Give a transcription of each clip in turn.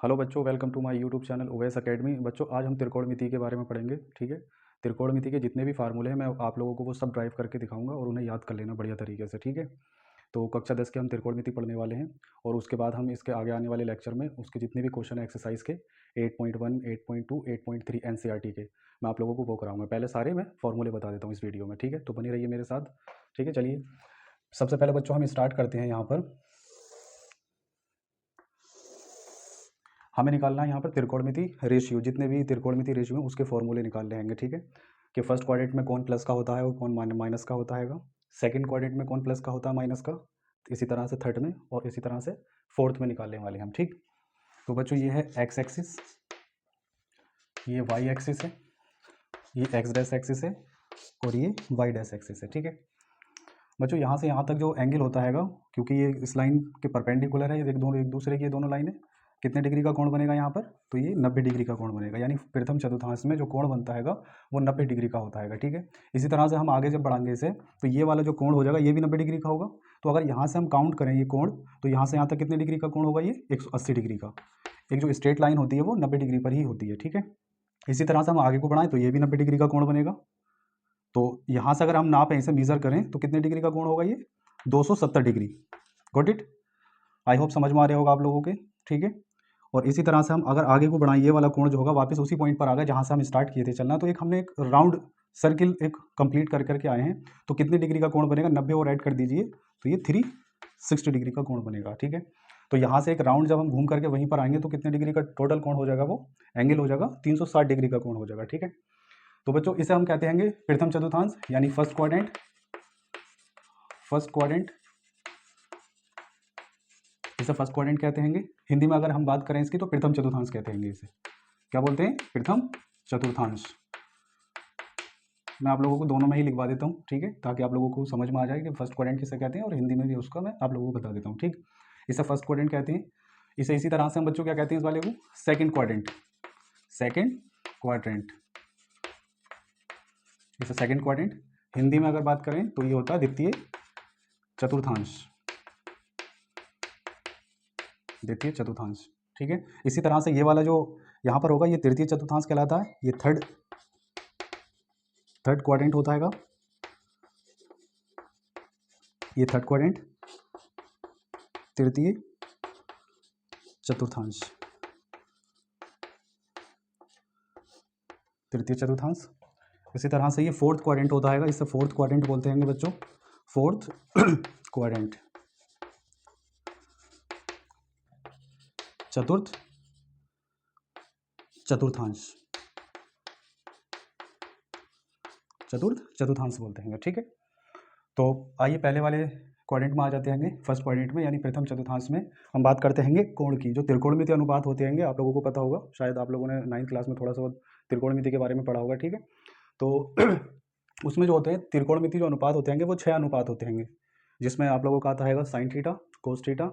Hello बच्चों, welcome to my YouTube channel Owais academy. बच्चों, आज हम त्रिकोणमिति के बारे में पढ़ेंगे। ठीक है, त्रिकोणमिति के जितने भी फार्मूले हैं मैं आप लोगों को वो सब ड्राइव करके दिखाऊंगा और उन्हें याद कर लेना बढ़िया तरीके से। ठीक है, तो कक्षा 10 के हम त्रिकोणमिति पढ़ने वाले हैं और उसके बाद हम इसके आगे आने वाले लेक्चर में उसके जितने भी क्वेश्चन है एक्सरसाइज के 8.1, 8.2, 8.3 एनसीईआरटी के मैं आप लोगों को वो कराऊंगा। पहले सारे मैं फॉर्मूले बता देता हूँ इस वीडियो में। ठीक है, तो बनी रहिए मेरे साथ। ठीक है, चलिए सबसे पहले बच्चों हम स्टार्ट करते हैं। यहाँ पर हमें निकालना है यहाँ पर त्रिकोणमिति रेशियो, जितने भी त्रिकोणमिति रेशियो हैं उसके फॉर्मूले निकाल लेंगे। ठीक है, कि फर्स्ट क्वाड्रेंट में कौन प्लस का होता है और कौन माइनस का होता है, सेकंड क्वाड्रेंट में कौन प्लस का होता है माइनस का, इसी तरह से थर्ड में और इसी तरह से फोर्थ में निकालने वाले हम। ठीक, तो बच्चों ये है एक्स एक्सिस, ये वाई एक्सिस है, ये एक्स डैश एक्सिस है और ये वाई डैश एक्सिस है। ठीक है बच्चों, यहाँ से यहाँ तक जो एंगल होता है, क्योंकि ये इस लाइन के परपेंडिकुलर है, ये एक दूसरे की ये दोनों लाइनें, कितने डिग्री का कोण बनेगा यहाँ पर, तो ये 90 डिग्री का कोण बनेगा। यानी प्रथम चतुर्थांश में जो कोण बनता है वो 90 डिग्री का होता है। ठीक है, इसी तरह से हम आगे जब बढ़ाएंगे इसे तो ये वाला जो कोण हो जाएगा ये भी 90 डिग्री का होगा। तो अगर यहाँ से हम काउंट करें ये कोण, तो यहाँ से यहाँ तक कितने डिग्री का कोण होगा, ये 180 डिग्री का। एक जो स्ट्रेट लाइन होती है वो 90 डिग्री पर ही होती है। ठीक है, इसी तरह से हम आगे को बढ़ाएं तो ये भी 90 डिग्री का कोण बनेगा। तो यहाँ से अगर हम नापें, इसे मेजर करें तो कितने डिग्री का कोण होगा, ये 270 degree. Got it? I hope समझ में आ रहा होगा आप लोगों के। ठीक है, और इसी तरह से हम अगर आगे को बढ़ाएं, ये वाला कोण जो होगा वापस उसी पॉइंट पर आ गया जहाँ से हम स्टार्ट किए थे चलना। तो एक हमने एक राउंड सर्किल एक कंप्लीट कर करके आए हैं। तो कितने डिग्री का कोण बनेगा, 90 और ऐड कर दीजिए तो ये 360 डिग्री का कोण बनेगा। ठीक है, तो यहाँ से एक राउंड जब हम घूम करके वहीं पर आएंगे तो कितने डिग्री का टोटल कोण हो जाएगा, वो एंगल हो जाएगा 360 डिग्री का कोण हो जाएगा। ठीक है, तो बच्चों इसे हम कहते हैं प्रथम चतुर्थांश यानी फर्स्ट क्वाड्रेंट। इसे फर्स्ट क्वाड्रेंट कहते हैं। हिंदी में अगर हम बात करें इसकी तो प्रथम चतुर्थांश कहते हैं। इसे क्या बोलते हैं, प्रथम चतुर्थांश। मैं आप लोगों को दोनों में ही लिखवा देता हूँ। ठीक है, ताकि आप लोगों को समझ में आ जाए कि फर्स्ट क्वाड्रेंट किसे कहते हैं और हिंदी में भी उसका मैं आप लोगों को बता देता हूँ। ठीक, इसे फर्स्ट क्वाड्रेंट कहते हैं। इसे इसी तरह से हम बच्चों क्या कहते हैं इस वाले को, सेकेंड क्वाड्रेंट। इसे सेकेंड क्वाड्रेंट। हिंदी में अगर बात करें तो ये होता है द्वितीय चतुर्थांश। ठीक है, इसी तरह से ये वाला जो यहाँ पर होगा ये तृतीय चतुर्थांश कहलाता है। ये थर्ड क्वाड्रेंट होता है। ये थर्ड क्वाड्रेंट, तृतीय चतुर्थांश। इसी तरह से ये फोर्थ क्वाड्रेंट होता है। इसे फोर्थ क्वाड्रेंट बोलते हैं बच्चों, फोर्थ क्वाड्रेंट। चतुर्थांश बोलते हैं। ठीक है, तो आइए पहले वाले क्वाड्रेंट में आ जाते हैं। फर्स्ट क्वाड्रेंट में यानी प्रथम चतुर्थांश में हम बात करते हैं कोण की। जो त्रिकोणमिति अनुपात होते हैं आप लोगों को पता होगा, शायद आप लोगों ने 9th क्लास में थोड़ा सा त्रिकोणमिति के बारे में पढ़ा होगा। ठीक है, तो उसमें जो होते हैं त्रिकोणमिति जो अनुपात होते हैं वो 6 अनुपात होते हैं, जिसमें आप लोगों का आता है sine theta, cos theta,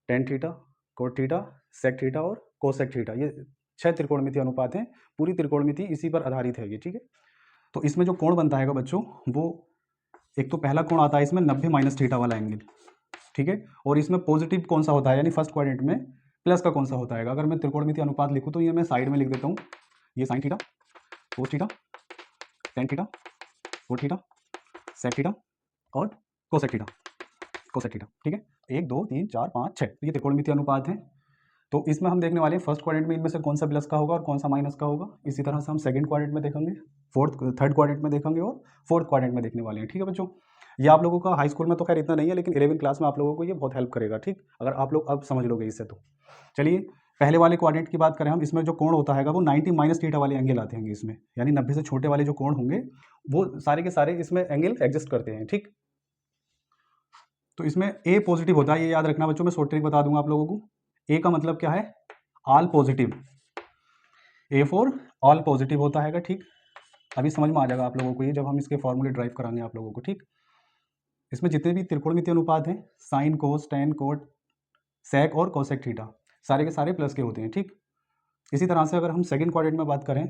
tan theta, cot theta, sec theta और कोसेक थीटा। ये 6 त्रिकोणमिति अनुपात हैं। पूरी त्रिकोणमिति इसी पर आधारित है। ठीक है, तो इसमें जो कोण बनता है बच्चों, वो एक तो पहला कोण आता है इसमें 90 माइनस थीटा वाला एंगल। ठीक है, और इसमें पॉजिटिव कौन सा होता है, यानी फर्स्ट क्वाड्रेंट में प्लस का कौन सा होता है। अगर मैं त्रिकोणमिति अनुपात लिखूँ तो ये मैं साइड में लिख देता हूँ, ये sine theta, cos theta, tan theta, cot theta, sec theta और कोसेक थीटा। ठीक है, 1 2 3 4 5 6 ये त्रिकोणमिति अनुपात हैं। तो इसमें हम देखने वाले हैं फर्स्ट क्वाड्रेंट में इनमें से कौन सा प्लस का होगा और कौन सा माइनस का होगा। इसी तरह से हम सेकंड क्वाड्रेंट में देखेंगे, थर्ड क्वाड्रेंट में देखेंगे और फोर्थ क्वाड्रेंट में देखने वाले हैं। ठीक है बच्चों, ये आप लोगों का हाई स्कूल में तो खैर इतना नहीं है, लेकिन 11वीं क्लास में आप लोगों को ये बहुत हेल्प करेगा। ठीक, अगर आप लोग अब समझ लोगे इससे तो। चलिए पहले वाले क्वाड्रेंट की बात करें हम, इसमें जो कोण होता है वो 90 माइनस थीटा वाले एंगल आते हैं इसमें, यानी 90 से छोटे वाले जो कोण होंगे वो सारे के सारे इसमें एंगल एग्जिस्ट करते हैं। ठीक, तो इसमें ए पॉजिटिव होता है, ये याद रखना बच्चों। मैं शॉर्ट ट्रिक बता दूंगा आप लोगों को। ए का मतलब क्या है, all positive. A for all positive होता है। ठीक, अभी समझ में आ जाएगा आप लोगों को ये जब हम इसके फॉर्मूले ड्राइव कराएंगे आप लोगों को। ठीक, इसमें जितने भी त्रिकोणमिति अनुपात हैं, साइन, कोस, टेन, कोट, सेक और कोसेक थीटा, सारे के सारे प्लस के होते हैं। ठीक, इसी तरह से अगर हम सेकंड क्वाड्रेंट में बात करें,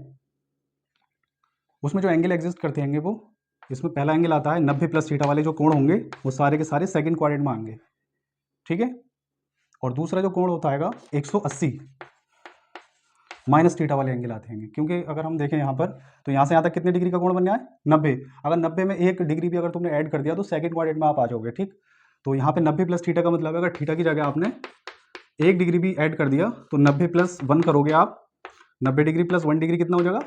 उसमें जो एंगल एग्जिस्ट करते हैं वो, इसमें पहला एंगल आता है 90 प्लस थीटा वाले जो कोण होंगे वो सारे के सारे सेकंड क्वाड्रेंट में आएंगे। ठीक है, और दूसरा जो कोण होता है 180 माइनस थीटा वाले एंगल आते हैं, क्योंकि अगर हम देखें यहाँ पर तो यहाँ से यहाँ तक कितने डिग्री का कोण बन गया है 90। अगर 90 में 1 डिग्री भी अगर तुमने ऐड कर दिया तो सेकंड क्वाड्रेंट में आप आ जाओगे। ठीक, तो यहाँ पे 90 प्लस थीटा का मतलब है अगर थीटा की जगह आपने 1 डिग्री भी ऐड कर दिया तो 90 प्लस 1 करोगे आप, 90 डिग्री प्लस 1 डिग्री कितना हो जाएगा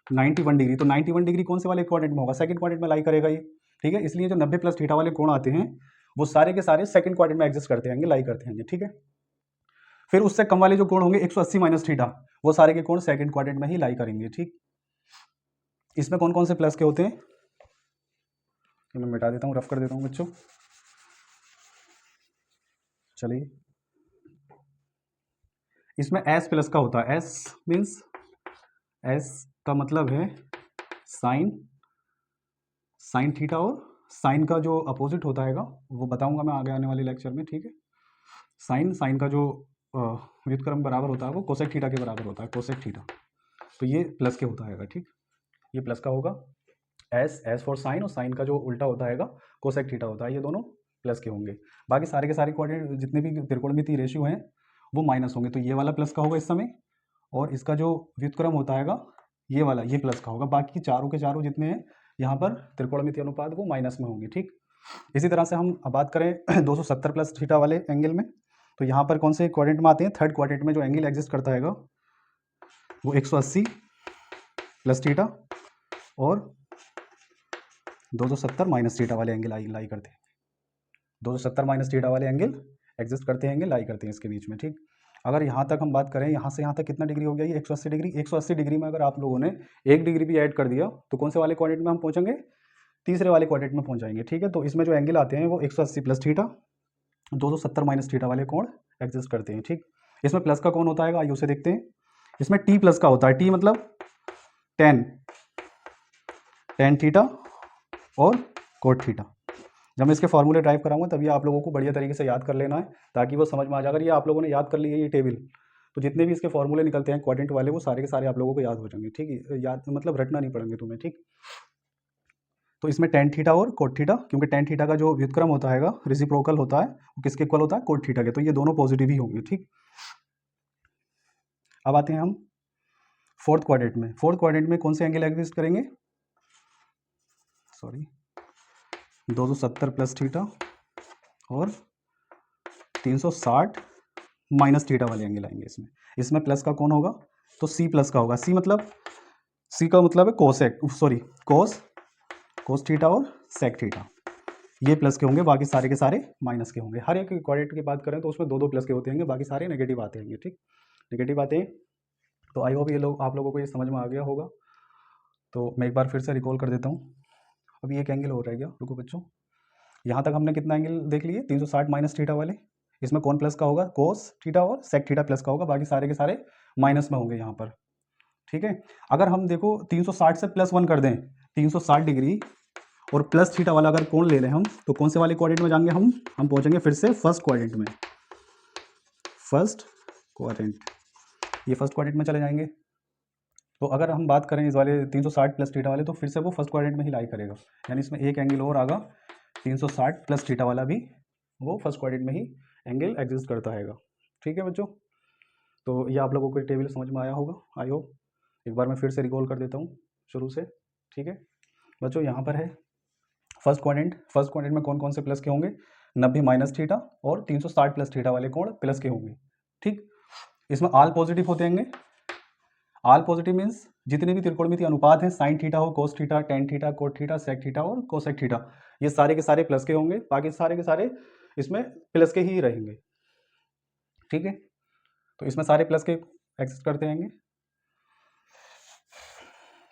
91 डिग्री। तो 91 डिग्री कौन से वाले क्वाड्रेंट में होगा, सेकंड क्वाड्रेंट में लाई करेगा ये। ठीक है, इसलिए जो 90 प्लस थीटा वाले कोण आते हैं वो सारे के सारे सेकंड क्वाड्रेंट में एग्जिस्ट करते हैं, लाई करते हैं। ठीक है, फिर उससे कम वाले जो कोण होंगे 180 माइनस थीटा, वो सारे के कोण सेकंड क्वाड्रेंट में ही लाई करेंगे। ठीक, इसमें कौन कौन से प्लस के होते हैं, मैं मिटा देता हूँ, रफ कर देता हूँ बच्चों। चलिए, इसमें एस प्लस का होता है, एस मीन्स एस का मतलब है साइन थीटा, और साइन का जो अपोजिट होता है वो बताऊंगा मैं आगे आने वाले लेक्चर में। ठीक है, साइन का जो व्युत्क्रम बराबर होता है वो कोसेक थीटा के बराबर होता है, कोसेक थीटा। तो ये प्लस के होता है। ठीक, ये प्लस का होगा, एस फॉर साइन, और साइन का जो उल्टा होता है कोसेक थीटा होता है, ये दोनों प्लस के होंगे। बाकी सारे के सारे कोऑर्डिनेट जितने भी त्रिकोणमितीय रेशियो हैं वो माइनस होंगे। तो ये वाला प्लस का होगा इस समय, और इसका जो व्युत्क्रम होता है ये वाला, ये प्लस का होगा। बाकी चारों के चारों जितने हैं यहाँ पर त्रिकोणमितीय अनुपात वो माइनस में होंगे। ठीक, इसी तरह से हम अब बात करें 270 प्लस थीटा वाले एंगल में, तो यहाँ पर कौन से क्वाड्रेंट में आते हैं, थर्ड क्वाड्रेंट में जो एंगल एग्जिस्ट करता है वो 180 प्लस थीटा और 270 माइनस थीटा वाले एंगल लाई करते हैं। 270 माइनस थीटा वाले एंगल एग्जिस्ट करते हैं, लाई करते हैं इसके बीच में। ठीक, अगर यहाँ तक हम बात करें, यहाँ से यहाँ तक कितना डिग्री हो गया, ये 180 डिग्री। 180 डिग्री में अगर आप लोगों ने 1 डिग्री भी ऐड कर दिया तो कौन से वाले क्वाड्रेंट में हम पहुँचेंगे, तीसरे वाले क्वाड्रेंट में पहुँच जाएंगे। ठीक है, तो इसमें जो एंगल आते हैं वो 180 प्लस थीटा, 270 माइनस थीटा वाले कोण एग्जिस्ट करते हैं। ठीक, इसमें प्लस का कौन होता है, आइए उसे देखते हैं। इसमें टी प्लस का होता है, टी मतलब टेन थीटा और कोट थीटा। जब मैं इसके फॉर्मूले ड्राइव कराऊंगा तभी आप लोगों को बढ़िया तरीके से याद कर लेना है, ताकि वो समझ में आ जाए। अगर ये आप लोगों ने याद कर लिया ये टेबल, तो जितने भी इसके फॉर्मूले निकलते हैं क्वाड्रेंट वाले वो सारे के सारे आप लोगों को याद हो जाएंगे। ठीक है, याद मतलब रटना नहीं पड़ेंगे तुम्हें। ठीक, तो इसमें टेन थीटा और कोट थीटा, क्योंकि टेन थीटा का जो व्युत्क्रम होता है रेसिप्रोकल होता है, वो किसके इक्वल होता है, कोट थीटा के। तो ये दोनों पॉजिटिव ही होंगे। ठीक, अब आते हैं हम फोर्थ क्वाड्रेंट में। फोर्थ क्वाड्रेंट में कौन से एंगल एग्जिस्ट करेंगे, 270 प्लस थीटा और 360 माइनस थीटा वाले एंगल आएंगे इसमें। इसमें प्लस का कौन होगा, तो सी प्लस का होगा। सी का मतलब है कोस थीटा और सेक थीटा, ये प्लस के होंगे, बाकी सारे के सारे माइनस के होंगे। हर एक क्वाड्रेंट की बात करें तो उसमें दो प्लस के होते हैं, बाकी सारे नेगेटिव आते हैं। ठीक, नेगेटिव आते हैं। तो आई होप ये लोग आप लोगों को ये समझ में आ गया होगा। तो मैं एक बार फिर से रिकॉल कर देता हूँ। अभी एक एंगल हो रह गया, रुको बच्चों। यहाँ तक हमने कितना एंगल देख लिए, 360 माइनस थीटा वाले। इसमें कौन प्लस का होगा, कोस थीटा और सेक थीटा प्लस का होगा, बाकी सारे के सारे माइनस में होंगे यहाँ पर। ठीक है, अगर हम देखो 360 से प्लस 1 कर दें, 360 डिग्री और प्लस थीटा वाला अगर कोण ले लें हम, तो कौन से वाले क्वाड्रेंट में जाएंगे हम पहुँचेंगे फिर से फर्स्ट क्वाड्रेंट में। ये फर्स्ट क्वाड्रेंट में चले जाएंगे। तो अगर हम बात करें इस वाले 360 प्लस थीटा वाले, तो फिर से वो फर्स्ट क्वाड्रेंट में ही लाई करेगा, यानी इसमें एक एंगल और आगा 360 प्लस थीटा वाला भी वो फर्स्ट क्वाड्रेंट में ही एंगल एग्जिस्ट करता है। ठीक है बच्चों, तो ये आप लोगों को टेबल समझ में आया होगा, आई होप। एक बार मैं फिर से रिकॉल कर देता हूँ शुरू से। ठीक है बच्चों, यहाँ पर है फर्स्ट क्वाड्रेंट में कौन कौन से प्लस के होंगे, 90 माइनस थीटा और 360 प्लस थीटा वाले कोण प्लस के होंगे। ठीक, इसमें आल पॉजिटिव होते होंगे। आल पॉजिटिव मीन्स जितने भी त्रिकोणमितीय अनुपात हैं, साइन थीटा हो, cos theta, tan theta, cot theta, sec theta और कोसेक थीटा, ये सारे के सारे प्लस के होंगे, बाकी सारे के सारे इसमें प्लस के ही रहेंगे। ठीक है, तो इसमें सारे प्लस के एग्जिस्ट करते रहेंगे।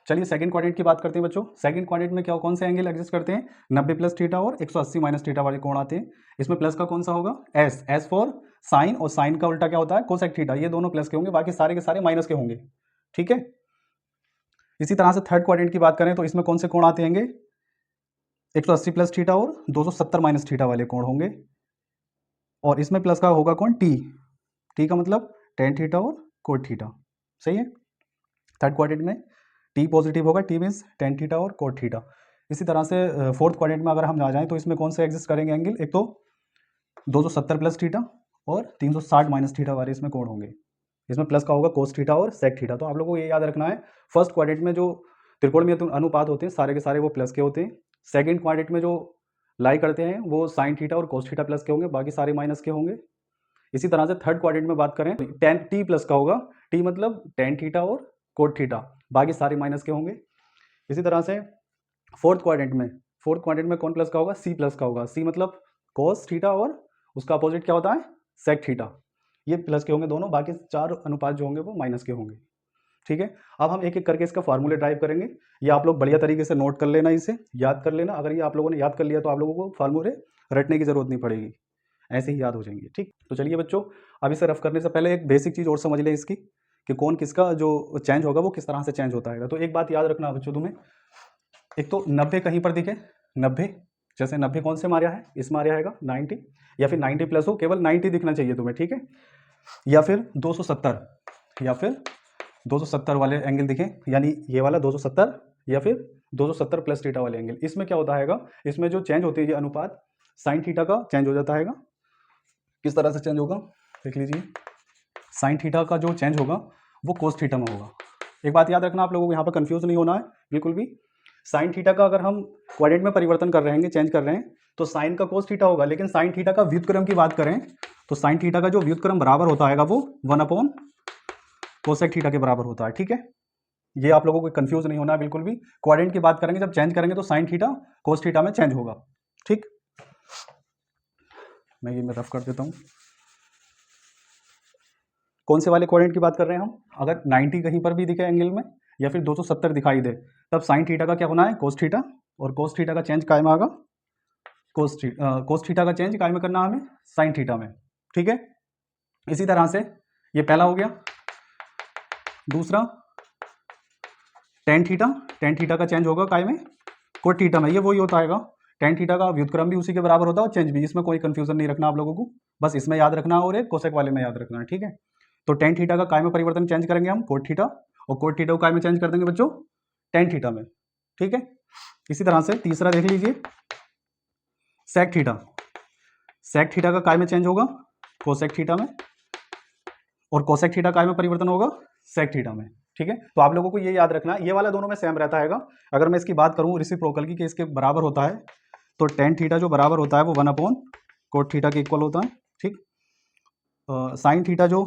चलिए सेकंड क्वाड्रेंट की बात करते हैं बच्चों। सेकंड क्वाड्रेंट में क्या कौन से एंगल एग्जिस्ट करते हैं, 90 प्लस थीटा और 180 माइनस थीटा वाले कोण आते हैं। इसमें प्लस का कौन सा होगा, एस फॉर साइन, और साइन का उल्टा क्या होता है, कोसेक थीटा। ये दोनों प्लस के होंगे, बाकी सारे के सारे माइनस के होंगे। ठीक है, इसी तरह से थर्ड क्वाड्रेंट की बात करें तो इसमें कौन से कोण आते हैं, 180 प्लस थीटा और 270 माइनस थीटा वाले कोण होंगे। और इसमें प्लस का होगा कौन, टी का मतलब टेन थीटा और कोट थीटा। सही है, थर्ड क्वाड्रेंट में टी पॉजिटिव होगा, टी मीन्स टेन थीटा और कोट थीटा। इसी तरह से फोर्थ क्वाड्रेंट में अगर हम आ जाएं तो इसमें कौन से एग्जिस्ट करेंगे एंगल, एक तो 270 प्लस थीटा और 360 माइनस थीटा वाले इसमें कोण होंगे। इसमें प्लस का होगा कोस थीटा और सेक थीटा। तो आप लोगों को ये याद रखना है, फर्स्ट क्वाड्रेंट में जो त्रिकोणीय अनुपात होते हैं सारे के सारे वो प्लस के होते हैं। सेकंड क्वाड्रेंट में जो लाई करते हैं वो साइन थीटा और कोस थीटा प्लस के होंगे, बाकी सारे माइनस के होंगे। इसी तरह से थर्ड क्वाड्रेंट में बात करें टेन टी प्लस का होगा, टी मतलब टेन थीटा और कोट थीटा, बाकी सारे माइनस के होंगे। इसी तरह से फोर्थ क्वाड्रेंट में कौन प्लस का होगा, सी प्लस का होगा, सी मतलब कोस थीटा और उसका अपोजिट क्या होता है, सेक थीटा, ये प्लस के होंगे दोनों, बाकी चार अनुपात जो होंगे वो माइनस के होंगे। ठीक है, अब हम एक एक करके इसका फार्मूले ड्राइव करेंगे। ये आप लोग बढ़िया तरीके से नोट कर लेना, इसे याद कर लेना। अगर ये आप लोगों ने याद कर लिया तो आप लोगों को फार्मूले रटने की जरूरत नहीं पड़ेगी, ऐसे ही याद हो जाएंगे। ठीक, तो चलिए बच्चों, अब इसे रफ करने से पहले एक बेसिक चीज़ और समझ लें इसकी, कि कौन किसका जो चेंज होगा वो किस तरह से चेंज होता है। तो एक बात याद रखना बच्चों तुम्हें, एक तो 90 कहीं पर दिखे, 90 जैसे 90 कौन से मार्या है, इसमें मार्या आएगा 90, या फिर 90 प्लस हो, केवल 90 दिखना चाहिए तुम्हें। ठीक है, या फिर 270, या फिर 270 वाले एंगल दिखे, यानी ये वाला 270, या फिर 270 प्लस थीटा वाले एंगल। इसमें क्या होता है, इसमें जो चेंज होती है ये अनुपात साइन थीटा का चेंज हो जाता है। किस तरह से चेंज होगा देख लीजिए, साइन थीटा का जो चेंज होगा वो कोस थीटा में होगा। एक बात याद रखना, आप लोगों को यहाँ पर कंफ्यूज नहीं होना है बिल्कुल भी। साइन थीटा का अगर हम क्वाड्रेंट में परिवर्तन कर रहे हैं, चेंज कर रहे हैं, तो साइन का कोस थीटा होगा, लेकिन साइन थीटा का व्युत्क्रम की बात करें तो साइन थीटा का जो व्युत्क्रम बराबर होता है वो 1 कोसेक थीटा के बराबर होता है। ठीक है, ये आप लोगों को कंफ्यूज नहीं होना है बिल्कुल भी। क्वाड्रेंट की बात करेंगे जब चेंज करेंगे तो साइन थीटा कोस थीटा में चेंज होगा। ठीक, मैं ये रफ कर देता हूँ। कौन से वाले क्वाड्रेंट की बात कर रहे हैं हम, अगर 90 कहीं पर भी दिखे एंगल में, या फिर 270 दिखाई दे, तब साइन थीटा का क्या होना है, कोस थीटा, और कोस थीटा का चेंज काय में आएगा, कोस थीटा का चेंज काय में करना हमें, साइन थीटा में। ठीक है, इसी तरह से ये पहला हो गया। दूसरा टेन थीटा का चेंज होगा काय में, कोट थीटा में। ये वही होता है, टेन थीटा का व्युत्क्रम भी उसी के बराबर होता है और चेंज भी, इसमें कोई कंफ्यूजन नहीं रखना आप लोगों को, बस इसमें याद रखना है और एक कोसेक वाले में याद रखना है। ठीक है, तो टेन थीटा का काय में परिवर्तन चेंज करेंगे हम, कोट थीटा, और कोट थीटा को काय में चेंज कर देंगे बच्चों, टेन थीटा में। ठीक है, इसी तरह से तीसरा देख लीजिए, सेक थीटा का काय में चेंज होगा, कोसेक थीटा में, और कोसेक थीटा काय में परिवर्तन होगा, सेक थीटा में। ठीक है, तो आप लोगों को ये याद रखना है, ये वाला दोनों में सेम रहता है। अगर मैं इसकी बात करूं रेसिप्रोकल की, कि इसके बराबर होता है, तो टेन थीटा जो बराबर होता है वो 1 कोट थीटा के इक्वल होता है। ठीक, साइन थीटा जो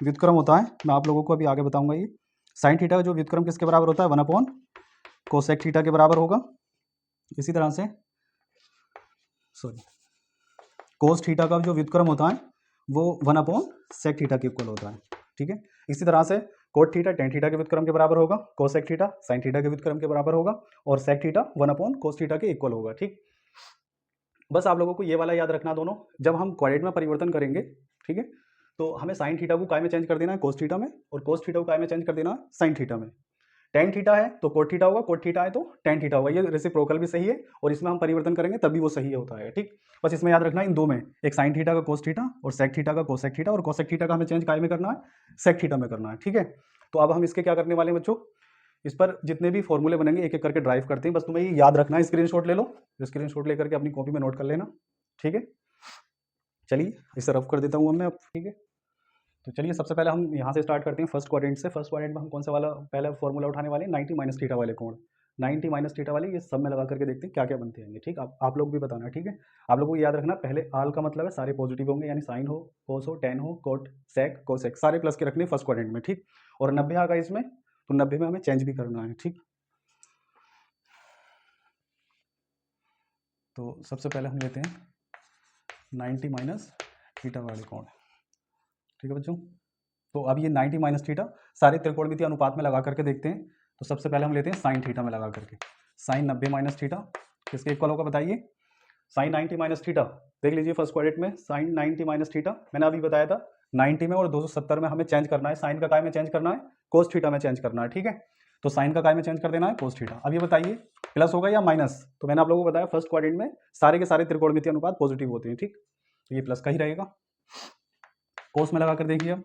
व्युत्क्रम होता है, मैं आप लोगों को अभी आगे बताऊंगा, ये साइन थीटा जो व्युत्क्रम किसके बराबर होता है, 1 कोसेक थीटा के बराबर होगा। इसी तरह से कोस थीटा का जो व्युत्क्रम होता है वो 1 सेक थीटा के इक्वल होता है। ठीक है, इसी तरह से कोट थीटा टेन थीटा के व्युत्क्रम के बराबर होगा, कोसेक थीटा साइन थीटा के व्युत्क्रम के बराबर होगा, और सेक थीटा 1 कोस थीटा के इक्वल होगा। ठीक, बस आप लोगों को ये वाला याद रखना दोनों, जब हम क्वाड्रेंट में परिवर्तन करेंगे, ठीक है, तो हमें साइन थीटा को काय में चेंज कर देना है, कोस थीटा में, और कोस थीटा को काय में चेंज कर देना है, साइन थीटा में। टेन थीटा है तो कोट थीटा होगा, कोट थीटा है तो टेन थीटा होगा। ये रेसिप्रोकल भी सही है, और इसमें हम परिवर्तन करेंगे तब भी वो सही होता है। ठीक, बस इसमें याद रखना इन दो में, एक साइन थीटा का कोस थीटा और सेक थीटा का कोसेक थीटा, और कोसेक थीटा का हमें चेंज काय में करना है, सेक थीटा में करना है। ठीक है, तो अब हम इसके क्या करने वाले हैं बच्चों, इस पर जितने भी फॉर्मूले बनेंगे एक एक करके ड्राइव करते हैं। बस तुम्हें ये याद रखना है, स्क्रीनशॉट ले लो, स्क्रीनशॉट लेकर के अपनी कॉपी में नोट कर लेना। ठीक है, चलिए इसे रफ कर देता हूँ मैं अब। ठीक है, तो चलिए सबसे पहले हम यहाँ से स्टार्ट करते हैं फर्स्ट क्वाड्रेंट से। फर्स्ट क्वाड्रेंट में हम कौन सा वाला पहला फॉर्मूला उठाने वाले हैं, 90 माइनस थीटा वाले कोण, 90 माइनस थीटा वाले, ये सब में लगा करके देखते हैं क्या क्या बनते हैं। ठीक, आप लोग भी बताना। ठीक है, आप लोगों को याद रखना, पहले आल का मतलब है सारे पॉजिटिव होंगे, यानी साइन हो, कोस हो, टेन हो, कोट, सेक, कोसेक, सारे प्लस के रखने फर्स्ट क्वाड्रेंट में। ठीक, और 90 आ गया इसमें, तो 90 में हमें चेंज भी करना है। ठीक, तो सबसे पहले हम लेते हैं 90 माइनस थीटा वाले कोण। ठीक है बच्चों, तो अब ये 90 माइनस थीटा सारे त्रिकोणमितीय अनुपात में लगा करके देखते हैं। तो सबसे पहले हम लेते हैं साइन थीटा में लगा करके, साइन 90 माइनस थीटा किसके इक्वल होगा बताइए, साइन 90 माइनस थीटा। देख लीजिए फर्स्ट क्वाड्रेंट में साइन 90 माइनस थीटा, मैंने अभी बताया था 90 में और 270 में हमें चेंज करना है, साइन का काय में चेंज करना है, कोस थीटा में चेंज करना है। ठीक है, तो साइन का काय में चेंज कर देना है, कोस थीटा। अब ये बताइए प्लस होगा या माइनस, तो मैंने आप लोगों को बताया फर्स्ट क्वाड्रेंट में सारे के सारे त्रिकोणमितीय अनुपात पॉजिटिव होते हैं। ठीक, तो ये प्लस का ही रहेगा। कोस में लगा कर देखिए, अब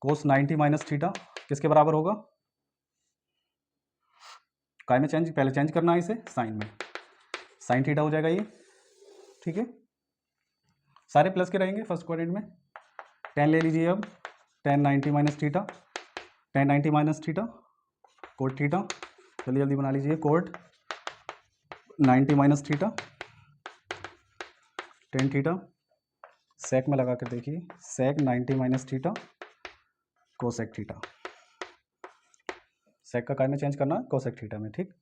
कोस 90 माइनस थीटा किसके बराबर होगा, काय में चेंज पहले चेंज करना है इसे, साइन में, साइन थीटा हो जाएगा ये। ठीक है, सारे प्लस के रहेंगे फर्स्ट क्वाड्रेंट में। 10 ले लीजिए अब, tan 90 minus theta, tan 90 minus theta, cot theta, जल्दी जल्दी बना लीजिए, cot 90 minus theta, tan theta, sec में लगा कर देखिए, sec 90 minus theta, cosec theta. Sec का काय में चेंज करना है, कोसेक थीटा में, ठीक।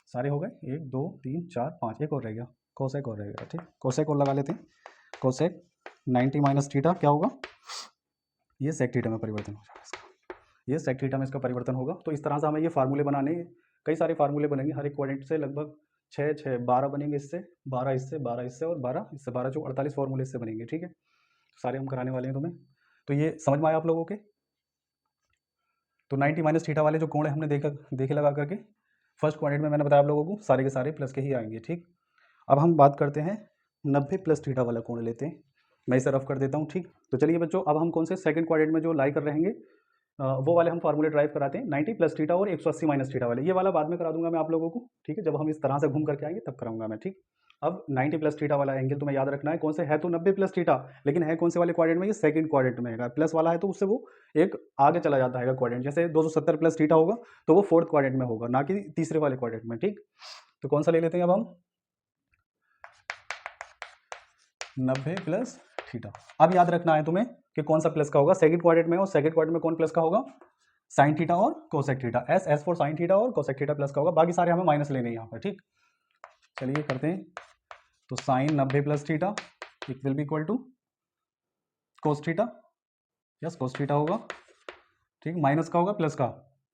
सारे हो गए, 1 2 3 4 5, एक और रह गया, कोसेक और रह गया, ठीक। कोसेक और लगा लेते हैं, कोसेक 90 माइनस थीटा क्या होगा, ये सेक थीटा में परिवर्तन हो जाएगा इसका, ये सेक थीटा में इसका परिवर्तन होगा। तो इस तरह से हमें ये फार्मूले बनाने, कई सारे फार्मूले बनेंगे हर एक क्वाड्रेंट से, लगभग 6 6 12 बनेंगे, इससे 12 इससे 12 इससे और 12 इससे, 12 जो 48 फार्मूले इससे बनेंगे, ठीक है। सारे हम कराने वाले हैं तुम्हें। तो ये समझ में आया आप लोगों के। तो 90 माइनस थीटा वाले जो कोण है हमने देखे लगा करके, फर्स्ट क्वाड्रेंट में मैंने बताया आप लोगों को सारे के सारे प्लस के ही आएंगे, ठीक। अब हम बात करते हैं 90 प्लस थीटा वाला कोण लेते हैं, मैं इसे रफ कर देता हूँ, ठीक। तो चलिए बच्चों, अब हम कौन से सेकंड क्वाड्रेंट में जो लाई कर रहेंगे वो वाले हम फार्मूले ड्राइव कराते हैं, 90 प्लस थीटा और 180 माइनस थीटा वाले। ये वाला बाद में करा दूंगा मैं आप लोगों को, ठीक है, जब हम इस तरह से घूम करके आएंगे तब कराऊंगा मैं, ठीक। अब 90 प्लस थीटा वाला एंगल तुम्हें याद रखना है, कौन से है, तो 90 प्लस थीटा, लेकिन है कौन से वाले क्वाड्रेंट में, ये सेकंड क्वाड्रेंट में है। प्लस वाला है तो उससे वो एक आगे चला जाता है क्वाड्रेंट, जैसे 270 प्लस थीटा होगा तो वो फोर्थ क्वाड्रेंट में होगा, ना कि तीसरे वाले क्वाड्रेंट में, ठीक। तो कौन सा ले लेते हैं अब हम, 90 प्लस थीटा। अब याद रखना है तुम्हें कि कौन सा प्लस का होगा, सेकंड क्वाड्रेंट में, और सेकंड क्वाड्रेंट में कौन प्लस का होगा, साइन थीटा और cosec theta, S for sine theta और कोसेक थीटा प्लस का होगा, बाकी सारे हमें माइनस लेने हैं यहाँ पर, ठीक। चलिए करते हैं, तो sine 90 plus theta it will be equal to cos theta, yes cos theta होगा, ठीक। माइनस का होगा प्लस का,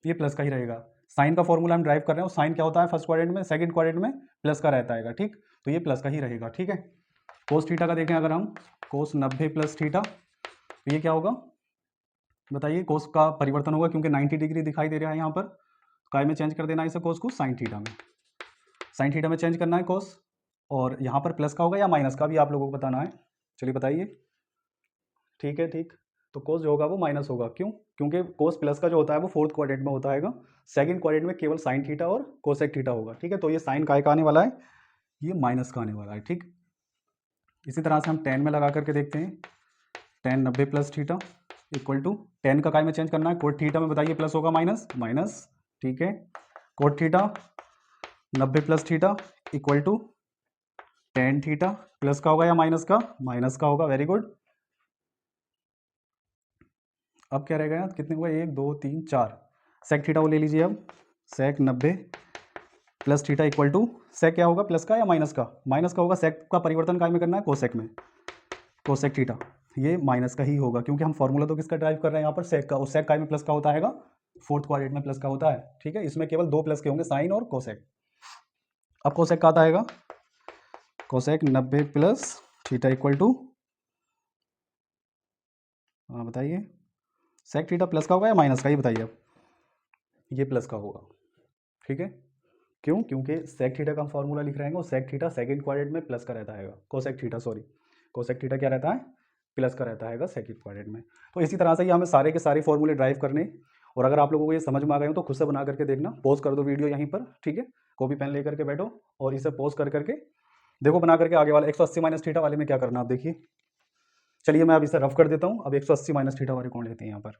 ये प्लस का ही रहेगा। साइन का फॉर्मूला हम ड्राइव कर रहे हैं, साइन क्या होता है फर्स्ट क्वाड्रेंट में, सेकंड क्वाड्रेंट में प्लस का रहता है, ठीक। तो ये प्लस का ही रहेगा, ठीक है। कोस थीटा का देखें अगर हम, कोस 90 प्लस थीटा, तो ये क्या होगा बताइए, कोस का परिवर्तन होगा क्योंकि 90 डिग्री दिखाई दे रहा है यहाँ पर, काय में चेंज कर देना है इसे, कोस को साइन थीटा में, साइन थीटा में चेंज करना है कोस, और यहाँ पर प्लस का होगा या माइनस का भी आप लोगों को बताना है। चलिए बताइए, ठीक है, ठीक। तो कोस जो होगा वो माइनस होगा, क्यों, क्योंकि कोस प्लस का जो होता है वो फोर्थ क्वाड्रेंट में होता है, सेकंड क्वाड्रेंट में केवल साइन थीटा और कोसेक थीटा होगा, ठीक है। तो ये साइन काय का आने वाला है, ये माइनस का आने वाला है, ठीक। इसी तरह से हम टेन में लगा करके देखते हैं, tan 90 plus theta equal to, tan का काय में चेंज करना है, कोट थीटा में बताइए प्लस होगा माइनस, माइनस, ठीक है। Cot theta 90 plus theta equal to tan theta, plus का होगा या माइनस का, माइनस का होगा, वेरी गुड। अब क्या रहेगा, कितने हुए, 1 2 3 4, सेक थीटा वो ले लीजिए अब, सेक 90 प्लस थीटा इक्वल टू, सेक क्या होगा प्लस का या माइनस का, माइनस का होगा, सेक का परिवर्तन काय में करना है, कोसेक में, कोसेक थीटा, ये माइनस का ही होगा क्योंकि हम फॉर्मूला तो किसका ड्राइव कर रहे हैं यहाँ पर, सेक का, और सेक काय में प्लस का होता है, फोर्थ क्वाड्रेंट में प्लस का होता है, ठीक है। इसमें केवल 2 प्लस के होंगे, साइन और कोसेक। अब कोसेक का आता है, cosec 90 plus theta equal to, हाँ बताइए, सेक थीटा प्लस का होगा या माइनस का, ये बताइए अब, ये प्लस का होगा, ठीक है। क्यों, क्योंकि सेक थीटा का हम फॉर्मूला लिख रहे हैं, और सेक थीटा सेकंड क्वाड्रेंट में प्लस का रहता है, cosec theta sorry, cosec theta क्या रहता है, प्लस का रहता है सेकंड क्वाड्रेंट में। तो इसी तरह से ही हमें सारे के सारे फॉर्मूले ड्राइव करने, और अगर आप लोगों को ये समझ में आ गए हो तो खुद से बना करके देखना, पॉज कर दो वीडियो यहीं पर, ठीक है, कॉपी पेन लेकर के बैठो और इसे पॉज कर करके देखो बना करके, आगे वाला 180 माइनस थीटा वाले में क्या करना आप देखिए। चलिए मैं अब इसे रफ कर देता हूँ, अब 180 माइनस थीटा वाले कौन लेते हैं यहाँ पर,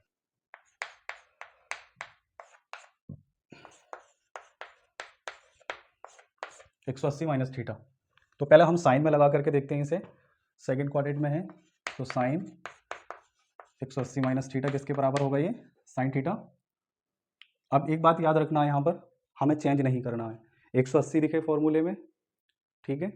एक सौ अस्सी माइनस थीटा, तो पहले हम साइन में लगा करके देखते हैं इसे, सेकंड क्वाड्रेंट में है तो साइन 180 माइनस थीटा किसके बराबर होगा, ये साइन थीटा। अब एक बात याद रखना है, यहाँ पर हमें चेंज नहीं करना है, 180 दिखे फॉर्मूले में, ठीक है,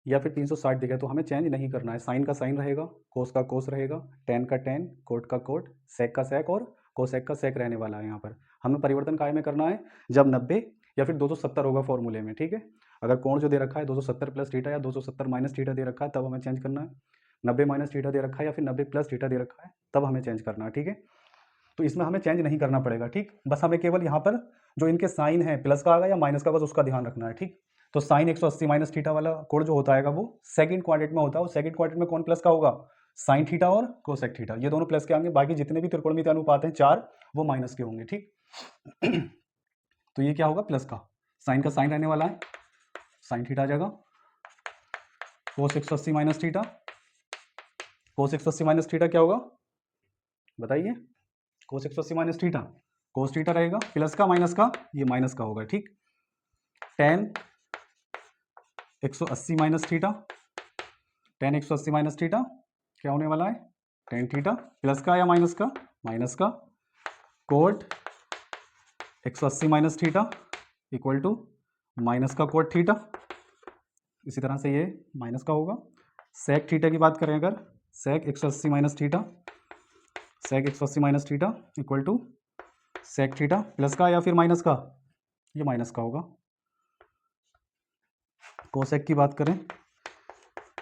या फिर 360 दिखे तो हमें चेंज नहीं करना है, साइन का साइन रहेगा, कोस का कोस रहेगा, टेन का टेन, कोट का कोट, सेक का सेक और कोसेक का सेक रहने वाला है। यहाँ पर हमें परिवर्तन काय में करना है, जब 90 या फिर 270 होगा फॉर्मूले में, ठीक है। अगर कोण जो दे रखा है 270 प्लस थीटा या 270 माइनस थीटा दे रखा है तब हमें चेंज करना है, 90 माइनस थीटा दे रखा है या फिर 90 प्लस थीटा दे रखा है तब हमें चेंज करना है, ठीक है। तो इसमें हमें चेंज नहीं करना पड़ेगा, ठीक, बस हमें केवल यहाँ पर जो इनके साइन है प्लस का आएगा या माइनस का, बस उसका ध्यान रखना है, ठीक। तो साइन 180 माइनस थीटा वाला कोण जो होता है वो सेकंड क्वाड्रेंट में होता है, और सेकंड क्वाड्रेंट में कौन प्लस का होगा, साइन थीटा और कोसेक थीटा, ये दोनों प्लस के आएंगे, बाकी जितने भी त्रिकोणमिति अनुपात हैं 4 वो माइनस के होंगे, ठीक। तो ये क्या होगा, प्लस का, साइन का साइन रहने वाला है, साइन थीटा आ जाएगा, कोस 180 माइनस थीटा, कोस 180 माइनस थीटा क्या होगा बताइए, कोस 180 माइनस थीटा, कोस थीटा रहेगा, प्लस का माइनस का, ये माइनस का होगा, ठीक। Ten 180 minus theta, ten 180 minus theta क्या होने वाला है, टेन थीटा, प्लस का या माइनस का, माइनस का, cot 180 minus theta equal to minus का कोट थीटा। इसी तरह से ये माइनस का होगा। सेक थीटा की बात करें अगर, sec 180 minus theta, sec 180 minus theta equal to sec theta, plus का या फिर माइनस का, ये माइनस का होगा। कोसेक की बात करें,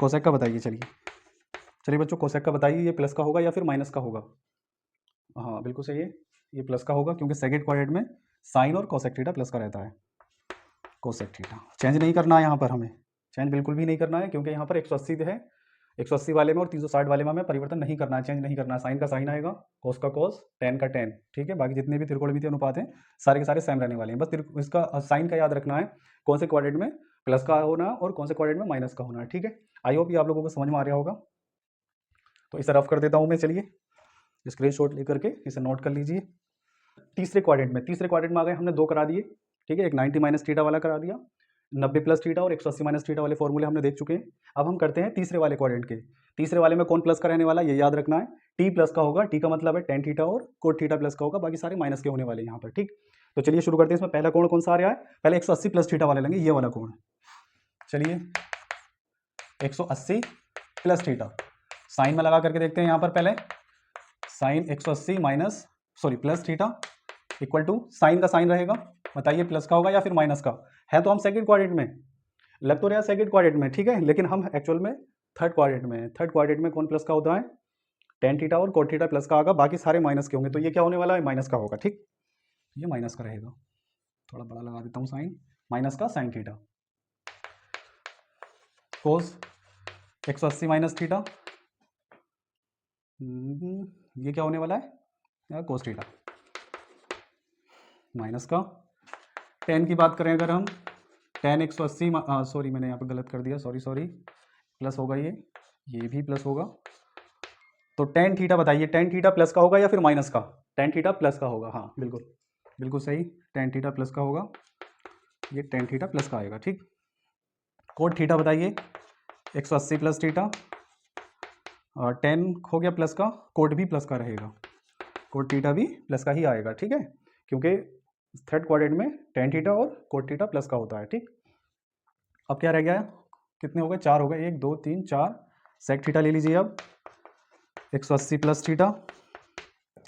कोसेक का बताइए, चलिए बच्चों कोसेक का बताइए, ये प्लस का होगा या फिर माइनस का होगा। हाँ बिल्कुल सही है, ये प्लस का होगा क्योंकि सेकंड क्वाड्रेंट में साइन और कोसेक थीटा प्लस का रहता है। कोसेक थीटा चेंज नहीं करना है यहाँ पर, हमें चेंज बिल्कुल भी नहीं करना है क्योंकि यहाँ पर 180 है, 180 वाले में और 360 वाले में हमें परिवर्तन नहीं करना है, चेंज नहीं करना है। साइन का साइन आएगा, कोस का कोस, टेन का टेन, ठीक है। बाकी जितने भी त्रिकोणमितीय अनुपात हैं सारे के सारे सेम रहने वाले हैं, बस इसका साइन का याद रखना है, कौन से क्वाड्रेंट में प्लस का होना और कौन से क्वाड्रेंट में माइनस का होना है, ठीक है। आई होप ये आप लोगों को समझ में आ रहा होगा। तो इसे रफ कर देता हूँ मैं, चलिए स्क्रीन शॉट लेकर के इसे नोट कर लीजिए। तीसरे क्वाड्रेंट में आ गए, हमने दो करा दिए, ठीक है। एक 90 माइनस थीटा वाला करा दिया, 90 प्लस थीटा और 180 माइनस थीटा वाले फॉर्मूले हमने देख चुके हैं। अब हम करते हैं तीसरे वाले क्वाड्रेंट के। तीसरे वाले में कौन प्लस का रहने वाला, ये याद रखना है, टी प्लस का होगा, टी का मतलब है टेन थीटा और कोट थीटा प्लस का होगा, बाकी सारे माइनस के होने वाले यहाँ पर, ठीक। तो चलिए शुरू करते हैं। इसमें पहला कोण कौन सा आ रहा है, पहले 180 प्लस थीटा वाले लेंगे, ये वाला कोण। चलिए 180 प्लस थीटा साइन में लगा करके देखते हैं यहाँ पर, पहले sine 180 minus sorry plus theta equal to sine का साइन रहेगा, बताइए प्लस का होगा या फिर माइनस का। है तो हम सेकंड क्वाड्रेंट में, लग तो रहा है सेकंड क्वाड्रेंट में, ठीक है, लेकिन हम एक्चुअल में थर्ड क्वाड्रेंट में है। थर्ड क्वाड्रेंट में कौन प्लस का होता है, टेन थीटा और कोट थीटा प्लस का आएगा, बाकी सारे माइनस के होंगे, तो ये क्या होने वाला है, माइनस का होगा, ठीक। ये माइनस का रहेगा, थोड़ा बड़ा लगा देता हूँ साइन, माइनस का साइन थीटा, कोस 180 माइनस थीटा, ये क्या होने वाला है, कोस थीटा, माइनस का। टेन की बात करें अगर हम, टेन 180 सॉरी मैंने यहाँ पर गलत कर दिया, सॉरी प्लस होगा, ये भी प्लस होगा। तो टेन थीटा बताइए, टेन थीटा प्लस का होगा या फिर माइनस का, टेन थीटा प्लस का होगा, हाँ बिल्कुल सही, टेन थीटा प्लस का होगा, ये टेन थीटा प्लस का आएगा, ठीक। कोट थीटा बताइए, 180 प्लस थीटा, और टेन हो गया प्लस का, कोट भी प्लस का रहेगा, कोट थीटा भी प्लस का ही आएगा, ठीक है, क्योंकि थर्ड क्वाड्रेंट में टेन थीटा और कोट थीटा प्लस का होता है, ठीक। अब क्या रह गया, कितने हो गए, चार हो गए, 1 2 3 4। सेक थीटा ले लीजिए अब, 180 plus theta,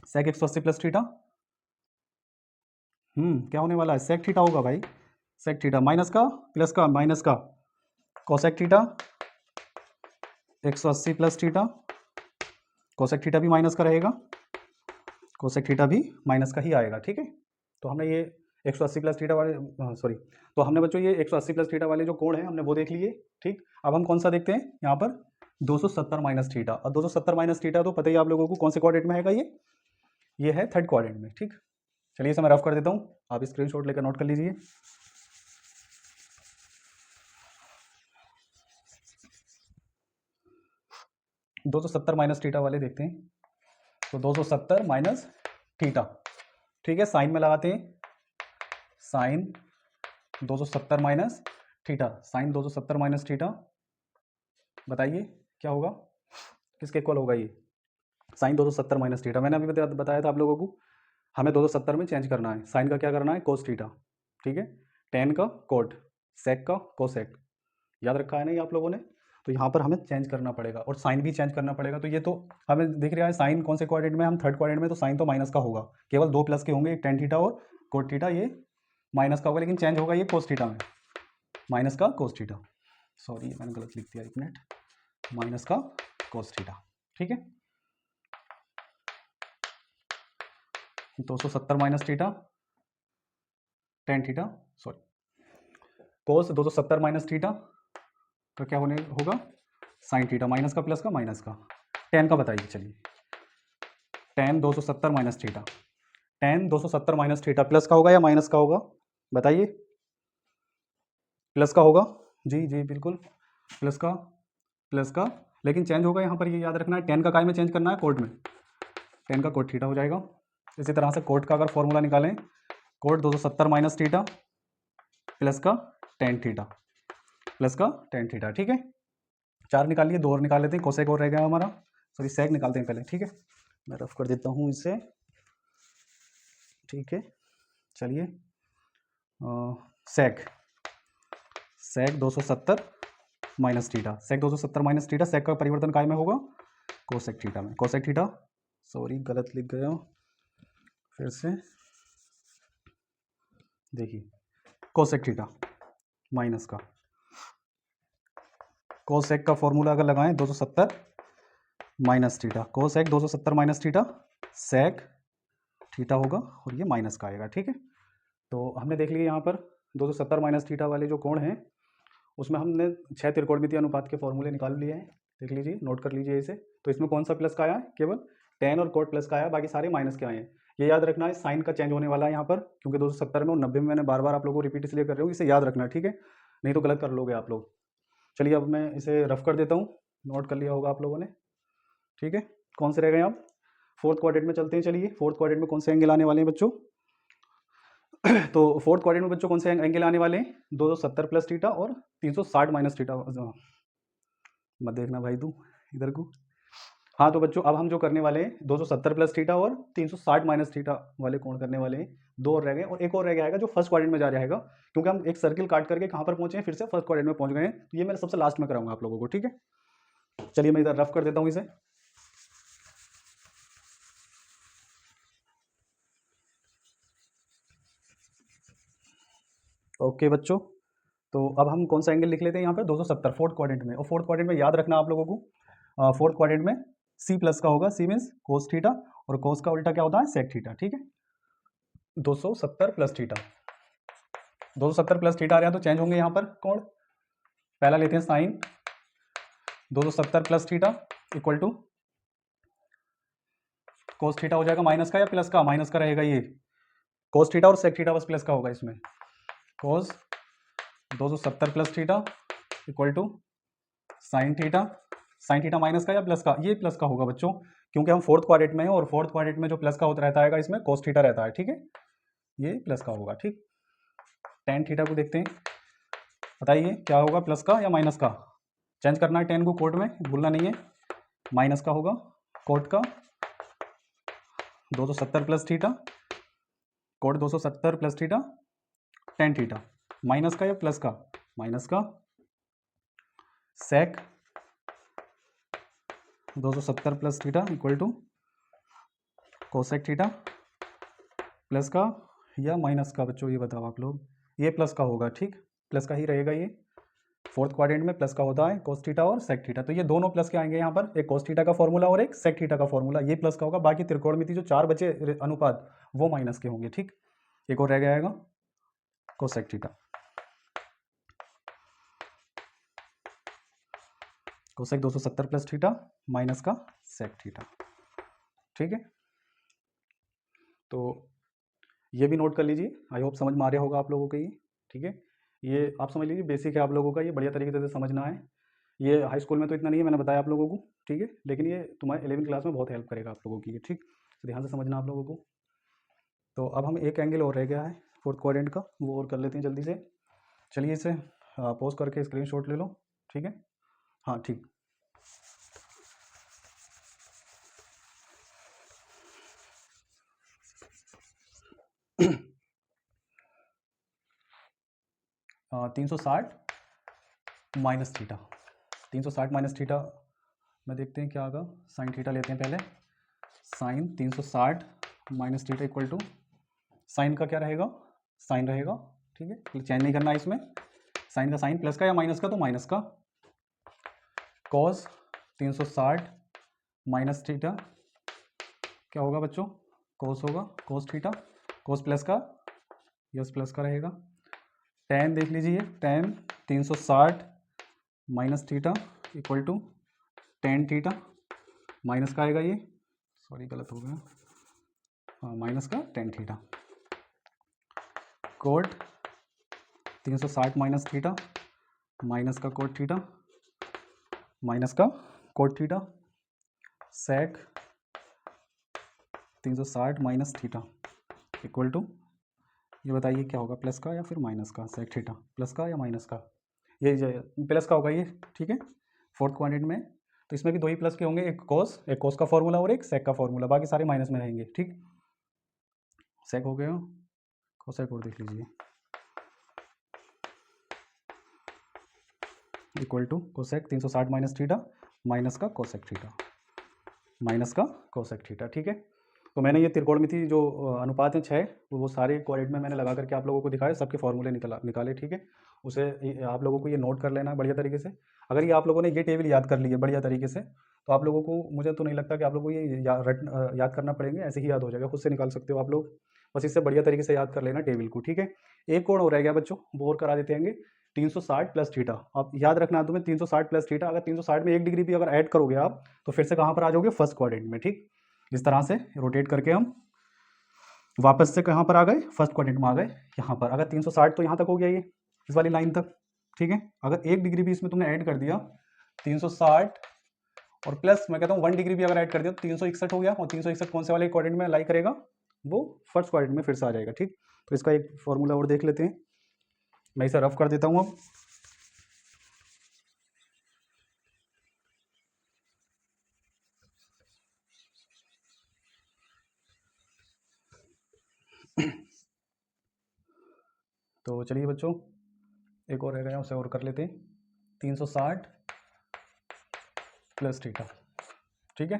sec 180 plus theta, क्या होने वाला है, सेक थीटा होगा भाई, सेक थीटा, माइनस का प्लस का माइनस का, cosec theta 180 plus theta, cosec theta भी माइनस का रहेगा, कोसेक थीटा भी माइनस का ही आएगा, ठीक है। तो हमने ये 180 प्लस थीटा वाले तो हमने बच्चों ये 180 प्लस थीटा वाले जो कोण हैं हमने वो देख लिए, ठीक। अब हम कौन सा देखते हैं यहाँ पर, 270 माइनस थीटा, और 270 माइनस थीटा तो पता ही आप लोगों को कौन से क्वाड्रेंट में है, ये है थर्ड क्वाड्रेंट में, ठीक। चलिए इसे मैं रफ कर देता हूँ, आप स्क्रीनशॉट लेकर नोट कर लीजिए। दो सौ सत्तर माइनस थीटा वाले देखते हैं, तो 270 माइनस थीटा, ठीक है, साइन में लगाते हैं, sine 270 minus theta, sine 270 minus theta, बताइए क्या होगा, किसके इक्वल होगा ये, साइन 270 माइनस थीटा। मैंने अभी बताया था आप लोगों को, हमें 270 में चेंज करना है, साइन का क्या करना है, कोस थीटा, ठीक है, टेन का कोट, सेक का कोसेक, याद रखा है ना ये आप लोगों ने। तो यहाँ पर हमें चेंज करना पड़ेगा और साइन भी चेंज करना पड़ेगा। तो ये तो हमें दिख रहा है साइन कौन से क्वाड्रेंट में, हम थर्ड क्वाड्रेंट में, तो साइन तो माइनस का होगा, केवल दो प्लस के होंगे, एक टेन थीटा और कोट थीटा, ये माइनस का होगा, लेकिन चेंज होगा ये कोस थीटा में, माइनस का कोस थीटा, सॉरी मैंने गलत लिख दिया, एक मिनट, माइनस का कोस थीटा, ठीक है। 270 minus theta, tan theta, sorry cos 270 minus theta, तो क्या होने होगा, साइन थीटा, माइनस का प्लस का माइनस का। टेन का बताइए, चलिए tan 270 minus theta, tan 270 minus theta plus का होगा या माइनस का होगा, बताइए, प्लस का होगा, जी बिल्कुल प्लस का, लेकिन चेंज होगा यहाँ पर, ये याद रखना है, टेन का काय में चेंज करना है, कोट में, टेन का कोट थीटा हो जाएगा, इसी तरह से कोट का अगर फॉर्मूला निकालें, कोट 270 माइनस थीटा प्लस का टेन थीटा प्लस का टेन थीटा, ठीक है। 4 निकाल लिए, 2 और निकाल लेते हैं, कोसेक और रह गया हमारा, सॉरी सेक निकालते हैं पहले, ठीक है। मैं रफ कर देता हूँ इसे, ठीक है। चलिए sec 270 minus theta, sec 270 minus theta, sec का परिवर्तन काय में होगा, कोसेक थीटा में। कोसेक थीटा, सॉरी गलत लिख गया, फिर से देखिए, कोसेक थीटा माइनस का कोसेक का फॉर्मूला अगर लगाएं 270 minus theta, cosec 270 minus theta, sec theta होगा और ये माइनस का आएगा, ठीक है। तो हमने देख लिया यहाँ पर 270 माइनस थीटा वाले जो कोण हैं उसमें हमने 6 त्रिकोणमितीय अनुपात के फॉर्मूले निकाल लिए हैं, देख लीजिए, नोट कर लीजिए इसे। तो इसमें कौन सा प्लस का आया है, केवल टेन और कोट प्लस का आया, बाकी सारे माइनस के आए हैं। ये याद रखना है, साइन का चेंज होने वाला है यहाँ पर, क्योंकि 270 में और 90 में मैंने बार बार आप लोगों को रिपीट इसलिए कर रहा हूँ, इसे याद रखना, ठीक है, नहीं तो गलत कर लोगे आप लोग। चलिए अब मैं इसे रफ कर देता हूँ, नोट कर लिया होगा आप लोगों ने, ठीक है। कौन से रह गए आप, फोर्थ क्वाड्रेंट में चलते हैं। चलिए फोर्थ क्वाड्रेंट में कौन से एंगल आने वाले हैं बच्चों तो फोर्थ क्वाड्रेंट में बच्चों कौन से एंगल आने वाले हैं, 270 प्लस थीटा और 360 माइनस थीटा। मत देखना भाई तू इधर को। हाँ तो बच्चों अब हम जो करने वाले हैं 270 प्लस थीटा और 360 माइनस थीटा वाले कोण करने वाले हैं। 2 और रह गए और एक और रह गया जो फर्स्ट क्वाड्रेंट में जा रहेगा, क्योंकि हम एक सर्किल काट करके कहाँ पर पहुंचे हैं, फिर से फर्स्ट क्वाड्रेंट में पहुंच गए हैं। तो ये मैं सबसे लास्ट में कराऊंगा आप लोगों को, ठीक है। चलिए मैं इधर रफ कर देता हूँ इसे। ओके बच्चों, तो अब हम कौन सा एंगल लिख लेते हैं यहाँ पे, 270 फोर्थ क्वाड्रेंट में। और फोर्थ क्वाड्रेंट में याद रखना आप लोगों को, फोर्थ क्वाड्रेंट में सी प्लस का होगा, सी मीन्स कोस थीटा, और कोस का उल्टा क्या होता है, सेक थीटा, ठीक है। 270 प्लस थीटा, 270 प्लस थीटा आ रहा है तो चेंज होंगे यहाँ पर कोण। पहला लेते हैं sine 270 plus theta equal to cos theta हो जाएगा माइनस का या प्लस का, माइनस का रहेगा ये, कोस थीटा और सेक थीटा बस प्लस का होगा इसमें। Cos 270 plus theta equal to sine theta minus का या प्लस का, ये प्लस का होगा बच्चों, क्योंकि हम फोर्थ क्वाड्रेंट में हैं और फोर्थ क्वाड्रेंट में जो प्लस का होता रहता है इसमें कोस थीटा रहता है, ठीक है, ये प्लस का होगा, ठीक। टेन थीटा को देखते हैं, बताइए क्या होगा, प्लस का या माइनस का। चेंज करना है टेन को कोट में, भूलना नहीं है, माइनस का होगा कोट का 270 plus theta, cot 270 plus theta tan theta, minus का या प्लस का, माइनस का, sec 270 plus theta equal to cosec theta, plus का या माइनस का बच्चों, ये बताओ आप लोग। ये प्लस का होगा, ठीक, प्लस का ही रहेगा ये, फोर्थ क्वाड्रेंट में प्लस का होता है कोस थीटा और सेक थीटा, तो ये दोनों प्लस के आएंगे यहाँ पर, एक कोस थीटा का फॉर्मूला और एक सेक थीटा का फॉर्मूला, ये प्लस का होगा। बाकी त्रिकोणमिति जो 4 बचे अनुपात वो माइनस के होंगे, ठीक। एक और रह गया आएगा cosec theta, cosec 270 plus theta minus का सेक थीटा, ठीक है। तो ये भी नोट कर लीजिए, आई होप समझ में आ रहा होगा आप लोगों को ये, ठीक है। ये आप समझ लीजिए बेसिक है आप लोगों का, ये बढ़िया तरीके से समझना है। ये हाई स्कूल में तो इतना नहीं है, मैंने बताया आप लोगों को, ठीक है, लेकिन ये तुम्हारे 11वीं क्लास में बहुत हेल्प करेगा आप लोगों की ये, ठीक, तो ध्यान से समझना आप लोगों को। तो अब हम एक एंगल और रह गया है फोर्थ क्वाड्रेंट का, वो और कर लेते हैं जल्दी से। चलिए इसे पॉज करके स्क्रीनशॉट ले लो, ठीक है, हाँ ठीक। तीन सौ साठ माइनस थीटा, 360 माइनस थीटा में देखते हैं क्या होगा, साइन थीटा लेते हैं पहले, sine 360 minus theta equal to, sine का क्या रहेगा, साइन रहेगा, ठीक है, चेंज नहीं करना है इसमें, साइन का साइन, प्लस का या माइनस का तो माइनस का, कॉस 360 माइनस थीटा क्या होगा बच्चों, कोस होगा, कोस थीटा, कोस प्लस का, यस प्लस का रहेगा, टेन देख लीजिए, tan 360 minus theta equal to tan theta, minus का आएगा ये, सॉरी गलत हो गया, हाँ माइनस का tan theta, cot 360 minus theta, minus का कोट थीटा, माइनस का cot theta, sec 360 minus theta equal to, ये बताइए क्या होगा, प्लस का या फिर माइनस का, सेक थीटा प्लस का या माइनस का, ये प्लस का होगा ये, ठीक है। फोर्थ क्वाड्रेंट में तो इसमें भी दो ही प्लस के होंगे, एक कोस का फॉर्मूला और एक सेक का फॉर्मूला, बाकी सारे माइनस में रहेंगे, ठीक। सेक हो गया, कोसेक और देख लीजिए, equal to cosec 360 minus theta minus का कोसेक थीटा, माइनस का कोसेक थीटा, ठीक है। तो मैंने ये त्रिकोणमिति जो अनुपात हैं 6, वो सारे क्वाड्रेंट में मैंने लगा करके आप लोगों को दिखाए, सबके फॉर्मूले निकाले, ठीक है। उसे आप लोगों को ये नोट कर लेना है बढ़िया तरीके से। अगर ये आप लोगों ने ये टेबल याद कर ली है बढ़िया तरीके से, तो आप लोगों को, मुझे तो नहीं लगता कि आप लोगों को ये याद करना पड़ेंगे, ऐसे ही याद हो जाएगा, खुद से निकाल सकते हो आप लोग। बस इससे बढ़िया तरीके से याद कर लेना टेबल को, ठीक है। एक कोण हो रह गया बच्चों, वो और करा देते हैं, 360 प्लस थीटा। अब याद रखना तुम्हें 360 प्लस थीटा, अगर 360 में 1 डिग्री भी अगर ऐड करोगे आप, तो फिर से कहाँ पर आ जाओगे, फर्स्ट क्वाड्रेंट में, ठीक। इस तरह से रोटेट करके हम वापस से कहाँ पर आ गए, फर्स्ट क्वाड्रेंट में आ गए, यहाँ पर। अगर 360 तो यहाँ तक हो गया, ये इस वाली लाइन तक, ठीक है। अगर 1 डिग्री भी इसमें तुमने ऐड कर दिया, 360 और प्लस मैं कहता हूँ 1 डिग्री भी अगर ऐड कर दिया तो 361 हो गया, और 361 कौन से वाले क्वाड्रेंट में लाई करेगा, वो फर्स्ट क्वाड्रेंट में फिर से आ जाएगा, ठीक। तो इसका एक फॉर्मूला और देख लेते हैं, मैं इसे रफ कर देता हूँ अब। तो चलिए बच्चों, एक और रह गया, उसे और कर लेते हैं, 360 प्लस थीटा, ठीक है।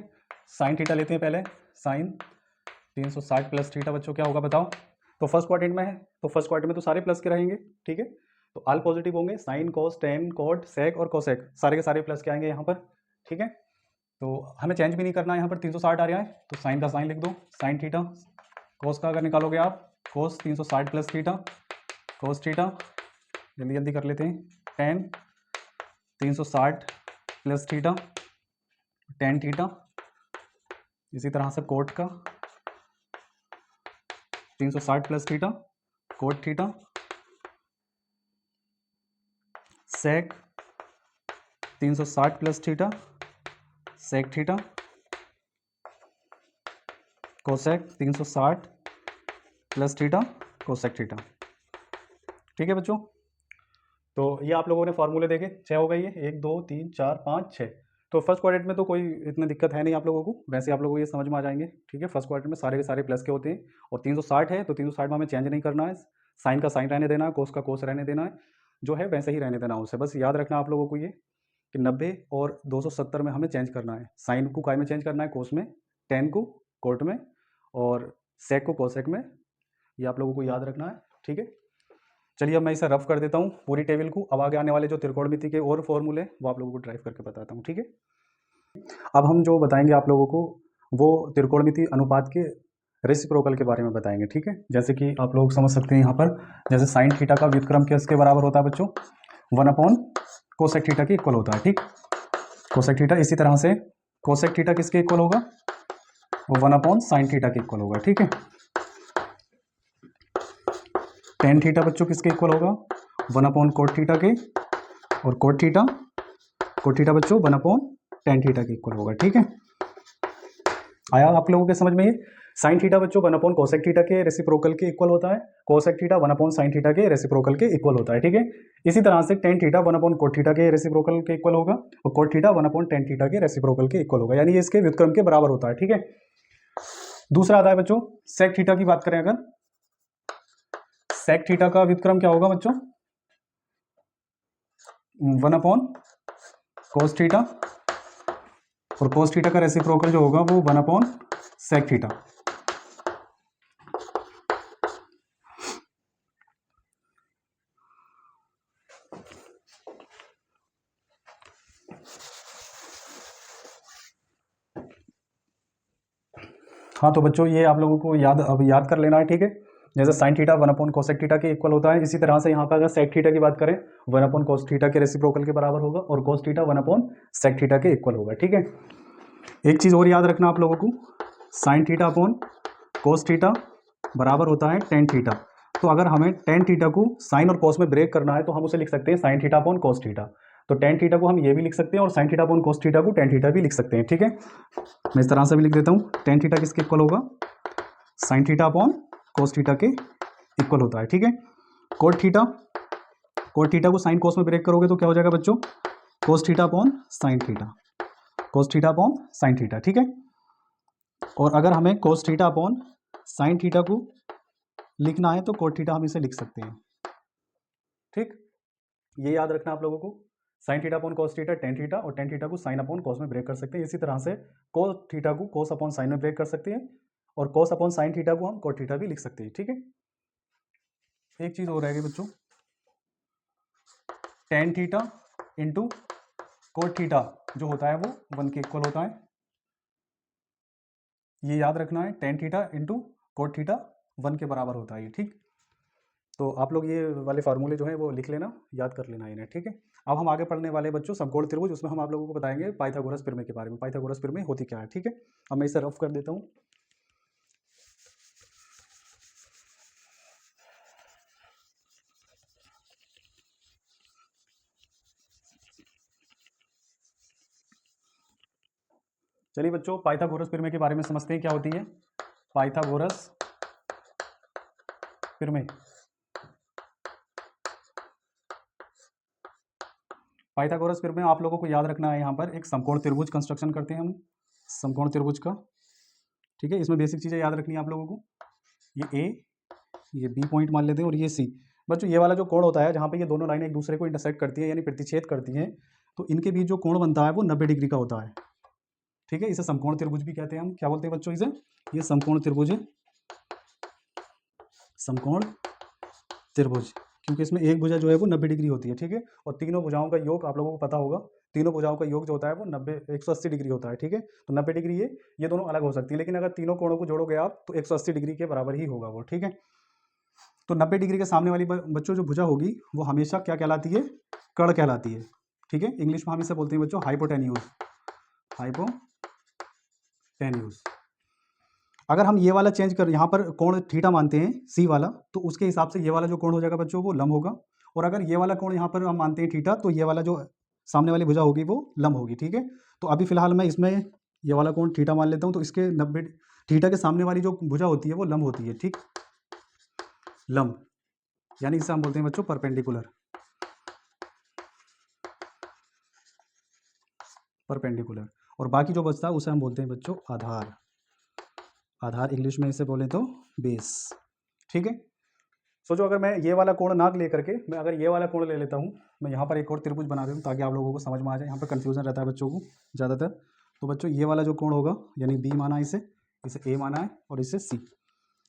साइन थीटा लेते हैं पहले, साइन 360 प्लस थीटा बच्चों क्या होगा बताओ। तो फर्स्ट क्वाड्रेंट में है, तो फर्स्ट क्वाड्रेंट में तो सारे प्लस के रहेंगे, ठीक है। तो ऑल पॉजिटिव होंगे, sine cos tan cot sec और कोसेक सारे के सारे प्लस के आएंगे यहाँ पर, ठीक है। तो हमें चेंज भी नहीं करना है, यहाँ पर 360 आ रहा है, तो साइन का साइन लिख दो, साइन थीटा। कोस का अगर निकालोगे आप, cos 360 plus theta, cos theta, जल्दी जल्दी कर लेते हैं, tan 360 plus theta, tan theta. इसी तरह से कोट का 360 plus theta, cot theta, sec 360 plus theta, sec theta, cosec 360 plus theta, cosec theta, ठीक है बच्चों। तो ये आप लोगों ने फॉर्मूले देखे, 6 हो गई है, 1 2 3 4 5 6। तो फर्स्ट क्वाड्रेंट में तो कोई इतनी दिक्कत है नहीं आप लोगों को, वैसे आप लोगों को ये समझ में आ जाएंगे, ठीक है। फर्स्ट क्वाड्रेंट में सारे के सारे प्लस के होते हैं, और 360 है तो 360 में हमें चेंज नहीं करना है, साइन का साइन रहने देना है, कोस का कोस रहने देना है, जो है वैसे ही रहने देना उसे। बस याद रखना आप लोगों को ये कि 90 और 270 में हमें चेंज करना है, साइन को काय में चेंज करना है, कोस में, टेन को कोट में, और सेक को कोसेक में, ये आप लोगों को याद रखना है, ठीक है। चलिए अब मैं इसे रफ कर देता हूँ पूरी टेबल को, अब आगे आने वाले जो त्रिकोणमिति के और फॉर्मूले वो आप लोगों को ड्राइव करके बताता हूँ, ठीक है। अब हम जो बताएंगे आप लोगों को, वो त्रिकोणमिति अनुपात के रेसिप्रोकल के बारे में बताएंगे, ठीक है। जैसे कि आप लोग समझ सकते हैं यहाँ पर, जैसे साइन थीटा का व्युत्क्रम किसके बराबर होता है बच्चों, 1 कोसेक थीटा के इक्वल होता है, ठीक। कोसेक थीटा, इसी तरह से कोसेक थीटा किसके इक्वल होगा, वो 1 साइन थीटा के इक्वल होगा, ठीक है। टेन थीटा बच्चों किसके इक्वल होगा, 1 कोट थीटा के, और कोट थीटा बच्चों 1 टेन थीटा के इक्वल होगा, ठीक है। आया आप लोगों के समझ में ये। साइन थीटा बच्चों 1 कोसेक थीटा के रेसिप्रोकल के इक्वल होता है, कोसेक थीटा 1 साइन थीटा के रेसिप्रोकल के इक्वल होता है, ठीक है। इसी तरह से टेन थीटा 1 कोट थीटा के रेसिप्रोकल के इक्वल होगा, और कोट थीटा 1 टेन थीटा के रेसिप्रोकल के इक्वल होगा, यानी ये इसके व्युत्क्रम के बराबर होता है, ठीक है। दूसरा आता है बच्चों सेक थीटा की बात करें अगर, सेक थीटा का व्युत्क्रम क्या होगा बच्चों, 1 कोस थीटा, और कोस थीटा का रेसिप्रोकल जो होगा वो 1 सेक थीटा। हाँ तो बच्चों ये आप लोगों को याद कर लेना है, ठीक है। जैसे साइन थीटा 1 कोसेक थीटा के इक्वल होता है, इसी तरह से यहाँ पर अगर सेक थीटा की बात करें 1 कोस थीटा के रेसिप्रोकल के बराबर होगा, और कोस थीटा 1 सेक थीटा के इक्वल होगा, ठीक है। एक चीज़ और याद रखना आप लोगों को, sine theta upon cos theta बराबर होता है टेन थीटा। तो अगर हमें टेन थीटा को साइन और कोस में ब्रेक करना है तो हम उसे लिख सकते हैं sine theta upon cos theta. तो टेन थीटा को हम ये भी लिख सकते हैं, और sine theta upon cos theta को टेन थीटा भी लिख सकते हैं, ठीक है। मैं इस तरह से भी लिख देता हूँ, टेन थीटा किसके इक्वल होगा, sine theta upon cos theta के इक्वल होता है, ठीक है। कोट थीटा को साइन कोस में ब्रेक करोगे तो क्या हो जाएगा बच्चों, cos theta upon sine theta, cos theta upon sine theta, ठीक है। और अगर हमें cos theta upon sine theta को लिखना है तो कोट थीटा हम इसे लिख सकते हैं, ठीक। ये याद रखना आप लोगों को, साइन थीटा अपॉन कोस थीटा टेन थीटा, और टेन थीटा को साइन अपॉन कोस में ब्रेक कर सकते हैं। इसी तरह से कोस थीटा को कोस अपॉन साइन में ब्रेक कर सकते हैं, और कोस अपॉन साइन थीटा को हम कोट थीटा भी लिख सकते हैं, ठीक है। एक चीज़ और रहेगी बच्चों, tan theta into cot theta जो होता है वो 1 के इक्वल होता है। ये याद रखना है, tan theta into cot theta 1 के बराबर होता है, ठीक। तो आप लोग ये वाले फार्मूले जो है वो लिख लेना, याद कर लेना इन्हें, ठीक है। अब हम आगे पढ़ने वाले बच्चों समकोण त्रिभुज, उसमें हम आप लोगों को बताएंगे पाइथागोरस प्रमेय के बारे में, पाइथागोरस प्रमेय होती क्या है, ठीक है। अब मैं इसे रफ कर देता हूँ। चलिए बच्चों, पाइथागोरस प्रमेय के बारे में समझते हैं क्या होती है पाइथागोरस प्रमेय। पाइथागोरस प्रमेय आप लोगों को याद रखना है, यहाँ पर एक समकोण त्रिभुज कंस्ट्रक्शन करते हैं हम, समकोण त्रिभुज का, ठीक है। इसमें बेसिक चीज़ें याद रखनी है आप लोगों को, ये ए, ये बी पॉइंट मान लेते हैं, और ये सी। बच्चों ये वाला जो कोण होता है जहाँ पे ये दोनों लाइनें एक दूसरे को इंटरसेक्ट करती हैं यानी प्रतिच्छेद करती हैं, तो इनके बीच जो कोण बनता है वो 90 डिग्री का होता है, ठीक है। इसे समकोण त्रिभुज भी कहते हैं हम, क्या बोलते हैं बच्चों इसे, ये समकोण त्रिभुज है, समकोण त्रिभुज, क्योंकि इसमें एक भुजा जो है वो 90 डिग्री होती है, ठीक है। और तीनों भुजाओं का योग आप लोगों को पता होगा, तीनों भुजाओं का योग जो होता है वो 180 डिग्री होता है, ठीक है। तो 90 डिग्री ये दोनों अलग हो सकती है, लेकिन अगर तीनों कोणों को जोड़ोगे आप तो 180 डिग्री के बराबर ही होगा वो, ठीक है। तो 90 डिग्री के सामने वाली बच्चों जो भुजा होगी वो हमेशा क्या कहलाती है, कर्ण कहलाती है, ठीक है। इंग्लिश में हम इसे बोलते हैं बच्चों हाइपोटेन्यूज, हाइपोटेन्यूज। अगर हम ये वाला चेंज कर, यहाँ पर कोण थीटा मानते हैं सी वाला, तो उसके हिसाब से ये वाला जो कोण हो जाएगा बच्चों वो लंब होगा, और अगर ये वाला कोण यहाँ पर हम मानते हैं थीटा, तो ये वाला जो सामने वाली भुजा होगी वो लंब होगी, ठीक है। तो अभी फिलहाल मैं इसमें ये वाला कोण थीटा मान लेता हूँ, तो इसके 90 थीटा के सामने वाली जो भुजा होती है वो लंब होती है, ठीक, लंब, यानी इसे हम बोलते हैं बच्चों परपेंडिकुलर, परपेंडिकुलर। और बाकी जो बचता है उसे हम बोलते हैं बच्चों आधार, आधार इंग्लिश में इसे बोले तो बेस, ठीक है। सोचो अगर मैं ये वाला कोण ना ले करके मैं अगर ये वाला कोण ले लेता हूँ, मैं यहाँ पर एक और त्रिभुज बना देता हूँ ताकि आप लोगों को समझ में आ जाए, यहाँ पर कन्फ्यूजन रहता है बच्चों को ज़्यादातर। तो बच्चों ये वाला जो कोण होगा, यानी बी माना है इसे, इसे ए माना है, और इसे सी,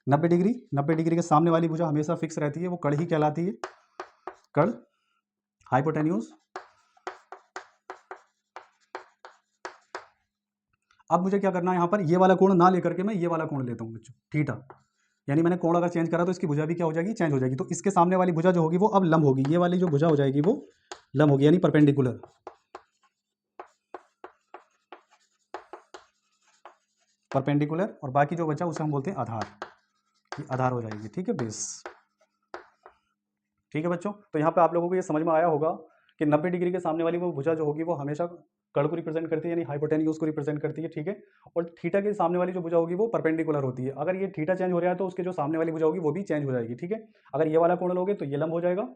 90 डिग्री, 90 डिग्री के सामने वाली भुजा हमेशा फिक्स रहती है, वो कर्ण ही कहलाती है, कर्ण, हाइपोटेन्यूज। अब मुझे क्या करना है, यहाँ पर ये वाला कोण ना लेकर के मैं ये वाला कोण लेता हूँ बच्चों, थीटा, यानी मैंने कोण अगर चेंज करा तो इसकी भुजा भी क्या हो जाएगी, चेंज हो जाएगी। तो इसके सामने वाली भुजा जो होगी वो अब लंब होगी, ये वाली जो भुजा हो जाएगी वो लंब होगी, यानी परपेंडिकुलर, परपेंडिकुलर। और बाकी जो बचा उसे हम बोलते हैं आधार, ये आधार हो जाएगी, ठीक है, बेस, ठीक है बच्चों। तो यहाँ पे आप लोगों को ये समझ में आया होगा कि 90 डिग्री के सामने वाली वो भुजा जो होगी वो हमेशा कर्ण को रिप्रेजेंट करती है, यानी हाइपोटेन्यूज को रिप्रेजेंट करती है, ठीक है। और थीटा के सामने वाली जो भुजा होगी वो परपेंडिकुलर होती है। अगर ये थीटा चेंज हो रहा है तो उसके जो सामने वाली भुजा होगी वो भी चेंज हो जाएगी, ठीक है। अगर ये वाला कोण लोगे तो ये लंब हो जाएगा,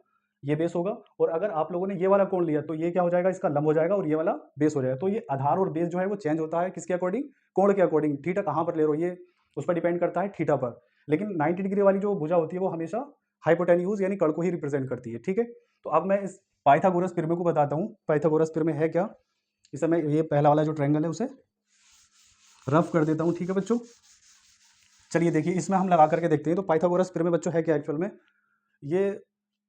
ये बेस होगा, और अगर आप लोगों ने ये वाला कोण लिया तो ये क्या हो जाएगा, इसका लंब हो जाएगा, और ये वाला बेस हो जाएगा। तो ये आधार और बेस जो है वो चेंज होता है किसके अकॉर्डिंग, कोण के अकॉर्डिंग। थीटा कहाँ पर ले रहे हो ये उस पर डिपेंड करता है, थीटा पर। लेकिन 90 डिग्री वाली जो भुजा होती है वो हमेशा हाइपोटेन्यूज यानी कर्ण को ही रिप्रेजेंट करती है, ठीक है। तो अब मैं इस पाइथागोरस प्रमेय को बताता हूँ, पाइथागोरस प्रमेय है क्या। इसे मैं ये पहला वाला जो ट्रायंगल है उसे रफ कर देता हूँ, ठीक है बच्चों। चलिए देखिए, इसमें हम लगा करके देखते हैं। तो पाइथागोरस प्रमेय बच्चों है क्या एक्चुअल में, ये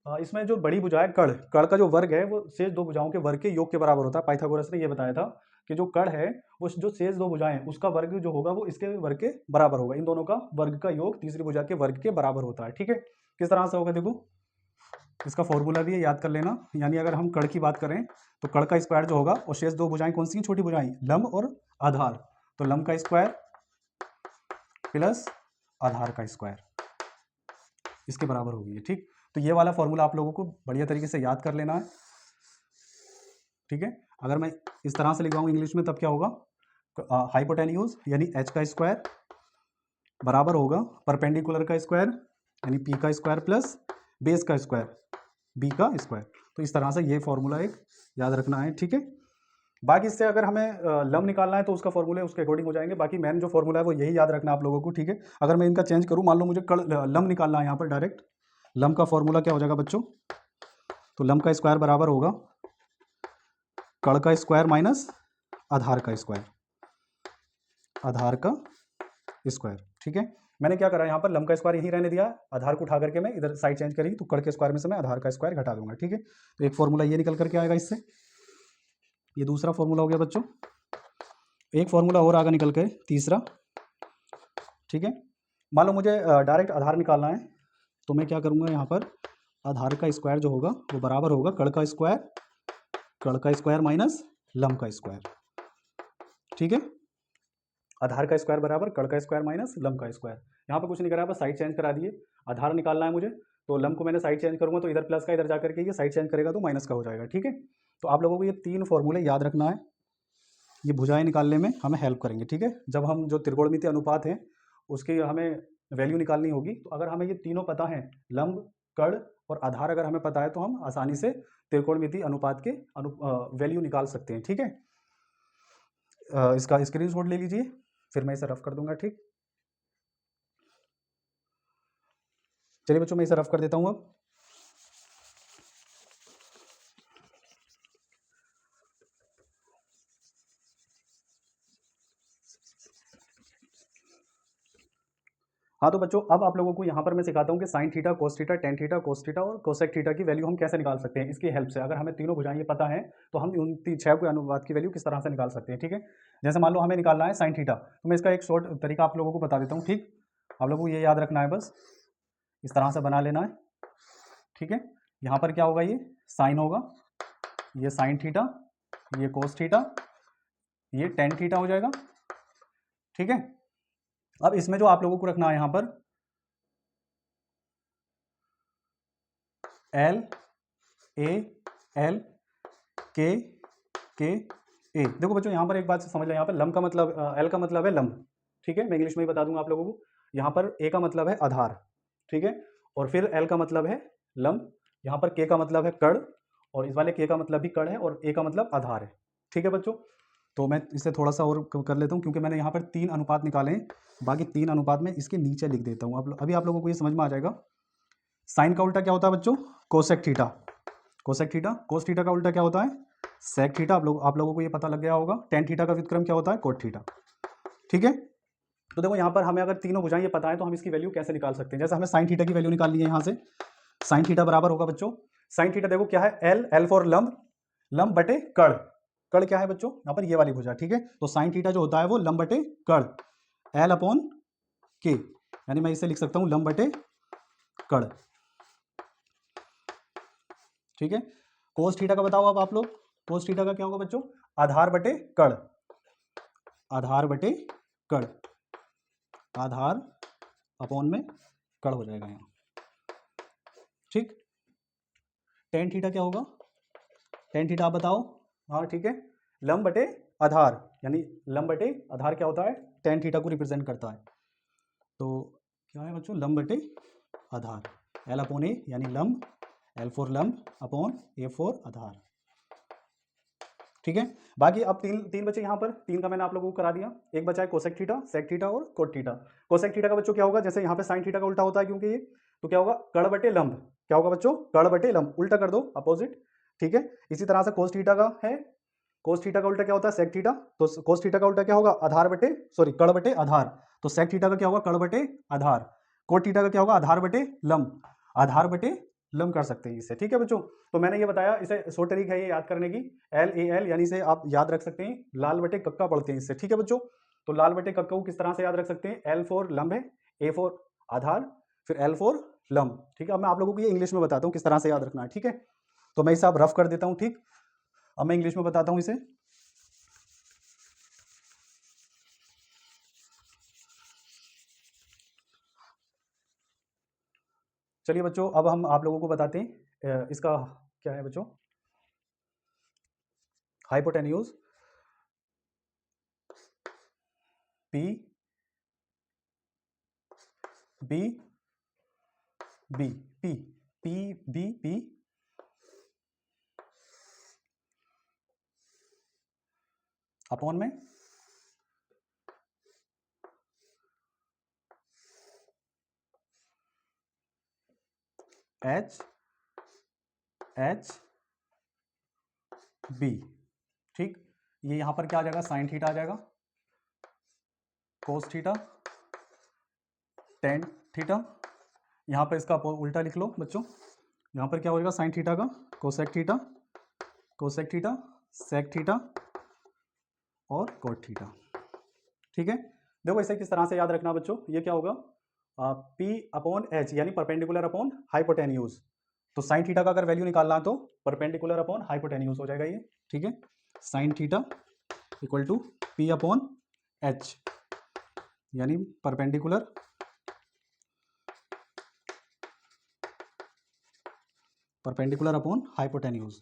इसमें जो बड़ी भुजा है कर्ण, कर्ण का जो वर्ग है वो शेष दो भुजाओं के वर्ग के योग के बराबर होता है। पाइथागोरस ने ये बताया था कि जो कर्ण है वो जो शेष दो भुजाएं हैं उसका वर्ग जो होगा वो इसके वर्ग के बराबर होगा, इन दोनों का वर्ग का योग तीसरी भुजा के वर्ग के बराबर होता है, ठीक है। किस तरह से होगा देखो, इसका फॉर्मूला भी है, याद कर लेना। यानी अगर हम कर्ण की बात करें तो कर्ण का स्क्वायर जो होगा, और शेष दो भुजाएं कौन सी छोटी भुजाएं, लंब और आधार, तो लंब का स्क्वायर प्लस आधार का स्क्वायर इसके बराबर होगी, ठीक। तो ये वाला फॉर्मूला आप लोगों को बढ़िया तरीके से याद कर लेना है, ठीक है। अगर मैं इस तरह से लिखवाऊँ इंग्लिश में तब क्या होगा, हाइपोटेन्यूज यानी h का स्क्वायर बराबर होगा परपेंडिकुलर का स्क्वायर यानी पी का स्क्वायर प्लस बेस का स्क्वायर बी का स्क्वायर। तो इस तरह से ये फॉर्मूला एक याद रखना है, ठीक है। बाकी इससे अगर हमें लम निकालना है तो उसका फॉर्मूला उसके अकॉर्डिंग हो जाएंगे। बाकी मेन जो फॉर्मूला है वो यही याद रखना आप लोगों को, ठीक है। अगर मैं इनका चेंज करूँ, मान लो मुझे लम निकालना है यहाँ पर डायरेक्ट, लम का फॉर्मूला क्या हो जाएगा बच्चों, तो लम का स्क्वायर बराबर होगा कड़ का स्क्वायर माइनस आधार का स्क्वायर, आधार का स्क्वायर, ठीक है। मैंने क्या करा यहाँ पर लम का स्क्वायर यहीं रहने दिया, आधार को उठा करके मैं इधर साइड चेंज करी तो कड़ के स्क्वायर में से मैं आधार का स्क्वायर घटा दूंगा, ठीक है। तो एक फॉर्मूला ये निकल करके आएगा इससे, ये दूसरा फॉर्मूला हो गया बच्चों। एक फॉर्मूला और आगे निकल के तीसरा, ठीक है। मान लो मुझे डायरेक्ट आधार निकालना है तो मैं क्या करूँगा, यहाँ पर आधार का स्क्वायर जो होगा वो बराबर होगा कड़ का स्क्वायर माइनस लम का स्क्वायर, ठीक है। आधार का स्क्वायर बराबर कड़ का स्क्वायर माइनस लम का स्क्वायर। यहाँ पर कुछ नहीं करा, बस साइड चेंज करा दिए। आधार निकालना है मुझे तो लम को मैंने साइड चेंज करूँगा तो इधर प्लस का इधर जाकर के ये साइड चेंज करेगा तो माइनस का हो जाएगा, ठीक है। तो आप लोगों को ये तीन फॉर्मूले याद रखना है, ये भुजाएं निकालने में हमें हेल्प करेंगे, ठीक है। जब हम जो त्रिकोणमितीय अनुपात हैं उसकी हमें वैल्यू निकालनी होगी तो अगर हमें ये तीनों पता है, लंब, कड़ और आधार अगर हमें पता है तो हम आसानी से त्रिकोणमितीय अनुपात के वैल्यू निकाल सकते हैं, ठीक है। इसका स्क्रीनशॉट ले लीजिए, फिर मैं इसे रफ कर दूंगा, ठीक। चलिए बच्चों मैं इसे रफ कर देता हूँ अब। हाँ तो बच्चों अब आप लोगों को यहाँ पर मैं सिखाता हूँ कि sign theta, cos theta, tan theta, cos theta और कोसेक थीटा की वैल्यू हम कैसे निकाल सकते हैं इसकी हेल्प से। अगर हमें तीनों भुजाएं ये पता है तो हम उन छह के अनुपात की वैल्यू किस तरह से निकाल सकते हैं, ठीक है। जैसे मान लो हमें निकालना है साइन थीटा, तो मैं इसका एक शॉर्ट तरीका आप लोगों को बता देता हूँ, ठीक। आप लोगों को ये याद रखना है, बस इस तरह से बना लेना है, ठीक है। यहाँ पर क्या होगा, ये साइन होगा, ये साइन थीटा, ये कोस थीटा, ये टेन थीटा हो जाएगा, ठीक है। अब इसमें जो आप लोगों को रखना है यहाँ पर एल ए एल के ए। देखो बच्चों यहाँ पर एक बात समझ लें, यहाँ पर लम का मतलब एल का मतलब है लंब, ठीक है। मैं इंग्लिश में ही बता दूंगा आप लोगों को। यहाँ पर ए का मतलब है आधार, ठीक है। और फिर एल का मतलब है लंब, यहाँ पर के का मतलब है कड़, और इस वाले के का मतलब भी कड़ है, और ए का मतलब आधार है, ठीक है बच्चों। तो मैं इसे थोड़ा सा और कर लेता हूँ क्योंकि मैंने यहाँ पर तीन अनुपात निकाले हैं, बाकी तीन अनुपात में इसके नीचे लिख देता हूँ। अभी आप लोगों को ये समझ में आ जाएगा। साइन का उल्टा क्या होता है बच्चों, cosec theta, cosec theta. Cos theta का उल्टा क्या होता है, सेक थीटा। आप लोगों को ये पता लग गया होगा। टेन थीटा का व्युत्क्रम क्या होता है, कोट थीटा, ठीक है। तो देखो यहाँ पर हमें अगर तीनों भुजाएं ये पता है तो हम इसकी वैल्यू कैसे निकाल सकते हैं। जैसे हमें साइन थीटा की वैल्यू निकालनी है, यहाँ से साइन थीटा बराबर होगा बच्चों, साइन थीटा देखो क्या है, एल फॉर लंब, लंब बटे कड़। कड़ क्या है बच्चों, यहाँ पर ये वाली भुजा, ठीक है। तो साइन थीटा जो होता है वो लंब बटे कड़, एल अपॉन के, यानी मैं इसे लिख सकता हूँ लंब बटे कड़, ठीक है। कोस थीटा का बताओ अब आप लोग, कोस थीटा का क्या होगा बच्चों, आधार बटे कड़, आधार बटे कड़, आधार अपॉन में कड़ हो जाएगा यहाँ, ठीक। टेन थीटा क्या होगा, टेन थीटा आप बताओ। हाँ ठीक है, लंब बटे आधार, यानी लंब बटे आधार क्या होता है, टेन थीटा को रिप्रेजेंट करता है। तो क्या है बच्चों, लंब बटे आधार, एल अपॉन ए यानी लंब, एल फॉर लंब अपॉन ए फॉर आधार, ठीक है। बाकी अब तीन तीन बचे यहाँ पर, तीन का मैंने आप लोगों को करा दिया। एक बचा है कोसेक थीटा, सेक थीटा और कोट थीटा। कोसेक थीटा का बच्चों क्या होगा, जैसे यहाँ पे साइन थीटा का उल्टा होता है क्योंकि ये, तो क्या होगा कड़ बटे लंब, क्या होगा बच्चों, कड़ बटे लंब, उल्टा कर दो अपोजिट, ठीक है। इसी तरह से कोस थीटा का है, कोस थीटा का उल्टा क्या होता है, सेक थीटा। तो कोस थीटा का उल्टा क्या होगा, आधार बटे सॉरी कड़ बटे आधार। तो सेक थीटा का क्या होगा, कड़ बटे आधार। कोट थीटा का क्या होगा, आधार बटे लंब, आधार बटे लंब कर सकते हैं इससे, ठीक है बच्चों। तो मैंने ये बताया, इसे शॉर्ट तरीका है ये याद करने की, एल ए एल, यानी इसे आप याद रख सकते हैं, लाल बटे कक्का पढ़ते हैं इससे, ठीक है बच्चों। तो लाल बटे कक्का को किस तरह से याद रख सकते हैं, एल फोर लंब है, ए फोर आधार, फिर एल फोर लंब, ठीक है। अब मैं आप लोगों को ये इंग्लिश में बताता हूँ किस तरह से याद रखना है, ठीक है। तो मैं इसे आप रफ कर देता हूँ, ठीक। अब मैं इंग्लिश में बताता हूँ इसे। चलिए बच्चों अब हम आप लोगों को बताते हैं इसका क्या है बच्चों, hypotenuse P B B P P B P upon में एच एच बी। ठीक, ये यहां पर क्या आ जाएगा, साइन थीटा आ जाएगा, कोस थीटा, टेन थीटा। यहां पर इसका उल्टा लिख लो बच्चों, यहां पर क्या हो जाएगा, साइन थीटा का cosec theta, cosec theta, sec theta और कोट थीटा। ठीक है, देखो इसे किस तरह से याद रखना बच्चों, ये क्या होगा, पी अपॉन एच यानी परपेंडिकुलर अपॉन हाइपोटेन्यूज। तो साइन थीटा का अगर वैल्यू निकालना तो परपेंडिकुलर अपॉन हाइपोटेन्यूज हो जाएगा ये। ठीक है, sine theta equal to P upon H यानी परपेंडिकुलर अपॉन हाइपोटेन्यूज।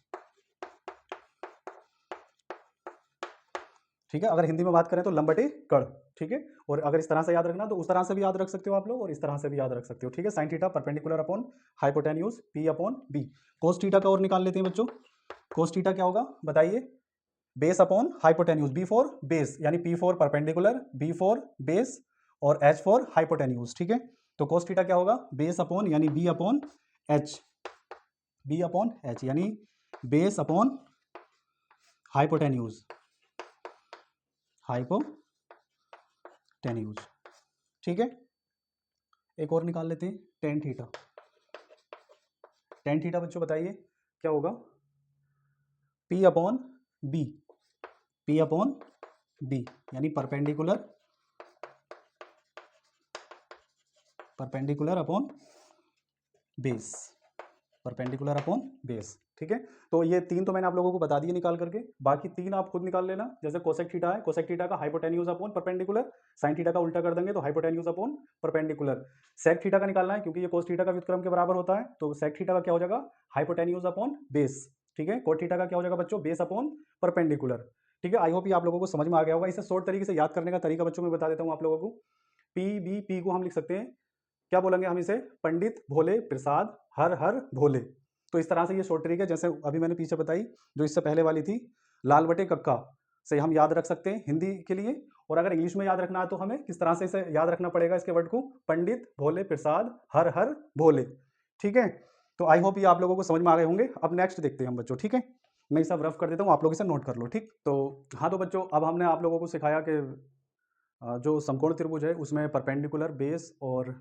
ठीक है, अगर हिंदी में बात करें तो लंब बटे कड़। ठीक है, और अगर इस तरह से याद रखना तो उस तरह से भी याद रख सकते हो आप लोग और इस तरह से भी याद रख सकते हो। ठीक है, sine theta perpendicular upon hypotenuse P upon B. Cos theta का और निकाल लेते हैं बच्चों, कोस थीटा क्या होगा बताइए, base upon hypotenuse, B for base यानी P for perpendicular, B for base और एच फॉर हाइपोटेन्यूज। ठीक है, तो कोस थीटा क्या होगा, बेस अपॉन यानी B upon H, B upon H यानी बेस अपॉन हाइपोटेन्यूज, हाइपोटेन्यूज। ठीक है, एक और निकाल लेते हैं, टेन थीटा। टेन थीटा बच्चों बताइए क्या होगा, P upon B, P upon B यानी perpendicular upon base, perpendicular upon base. ठीक है, तो ये तीन तो मैंने आप लोगों को बता दिए निकाल करके, बाकी तीन आप खुद निकाल लेना। जैसे कोसेक थीटा है, कोसेक थीटा का hypotenuse upon perpendicular, sine theta का उल्टा कर देंगे तो hypotenuse upon perpendicular. Sec theta का निकालना है क्योंकि ये कोस थीटा का व्युत्क्रम के बराबर होता है, तो सेक थीटा का क्या हो जाएगा, हाइपोटेन्यूज अपॉन बेस। ठीक है, कोट थीटा का क्या हो जाएगा बच्चों, बेस अपॉन परपेंडिकुलर। ठीक है, आई होप ये आप लोगों को समझ में आ गया होगा। इसे शॉर्ट तरीके से याद करने का तरीका बच्चों मैं बता देता हूँ आप लोगों को। पी बी पी को हम लिख सकते हैं, क्या बोलेंगे हम इसे, पंडित भोले प्रसाद हर हर भोले। तो इस तरह से ये शॉर्ट ट्रिक है, जैसे अभी मैंने पीछे बताई जो इससे पहले वाली थी, लाल बटे कक्का से हम याद रख सकते हैं हिंदी के लिए। और अगर इंग्लिश में याद रखना है तो हमें किस तरह से इसे याद रखना पड़ेगा, इसके वर्ड को, पंडित भोले प्रसाद हर हर भोले। ठीक है, तो आई होप ये आप लोगों को समझ में आ गए होंगे। अब नेक्स्ट देखते हैं हम बच्चों। ठीक है, मैं सब रफ कर देता हूँ, आप लोग इसे नोट कर लो। ठीक, तो हाँ, तो बच्चों अब हमने आप लोगों को सिखाया कि जो समकोण त्रिभुज है उसमें परपेंडिकुलर बेस और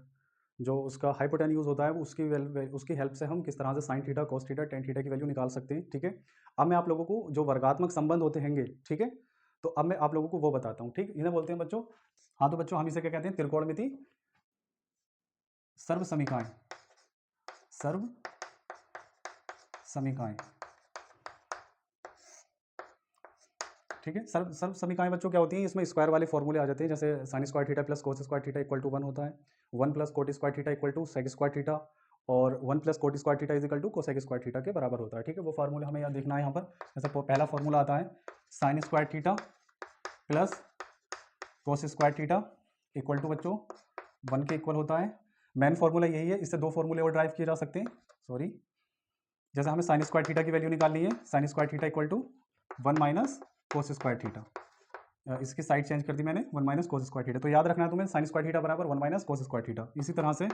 जो उसका हाइपोटेन्यूज होता है उसकी हेल्प से हम किस तरह से sine theta, cos theta, tan theta की वैल्यू निकाल सकते हैं। ठीक है, अब मैं आप लोगों को जो वर्गात्मक संबंध होते हैंगे, ठीक है, तो अब मैं आप लोगों को वो बताता हूँ। ठीक, इन्हें बोलते हैं बच्चों, हाँ तो बच्चों हम इसे क्या कहते हैं, त्रिकोणमिति सर्व समीकाएं, सर्व समीकाएं। ठीक है, सर्व सर्व समीकाएं बच्चों क्या होती हैं, इसमें स्क्वायर वाले फॉर्मूले आ जाते हैं, जैसे sine square theta plus cos square theta equal to 1 होता है, 1 plus cot square theta equal to sec square theta और 1 plus cot square theta is equal to cosec square theta के बराबर होता है। ठीक है, वो फार्मूला हमें यहाँ देखना है। यहाँ पर जैसे पहला फॉर्मूला आता है sine square theta plus cos square theta equal to बच्चों 1 के इक्वल होता है। मेन फॉर्मूला यही है, इससे दो फॉर्मूले और ड्राइव किए जा सकते हैं। सॉरी, जैसे हमें साइन स्क्वायर थीटा की वैल्यू निकालनी है, sine square theta equal to 1 minus cos square theta, इसकी साइड चेंज कर दी मैंने, 1 माइनस कोस स्क्वायर थीटा। तो याद रखना है तुम्हें, साइन स्क्वायर थीटा बराबर 1 माइनस कोस स्क्वायर थीटा। इसी तरह से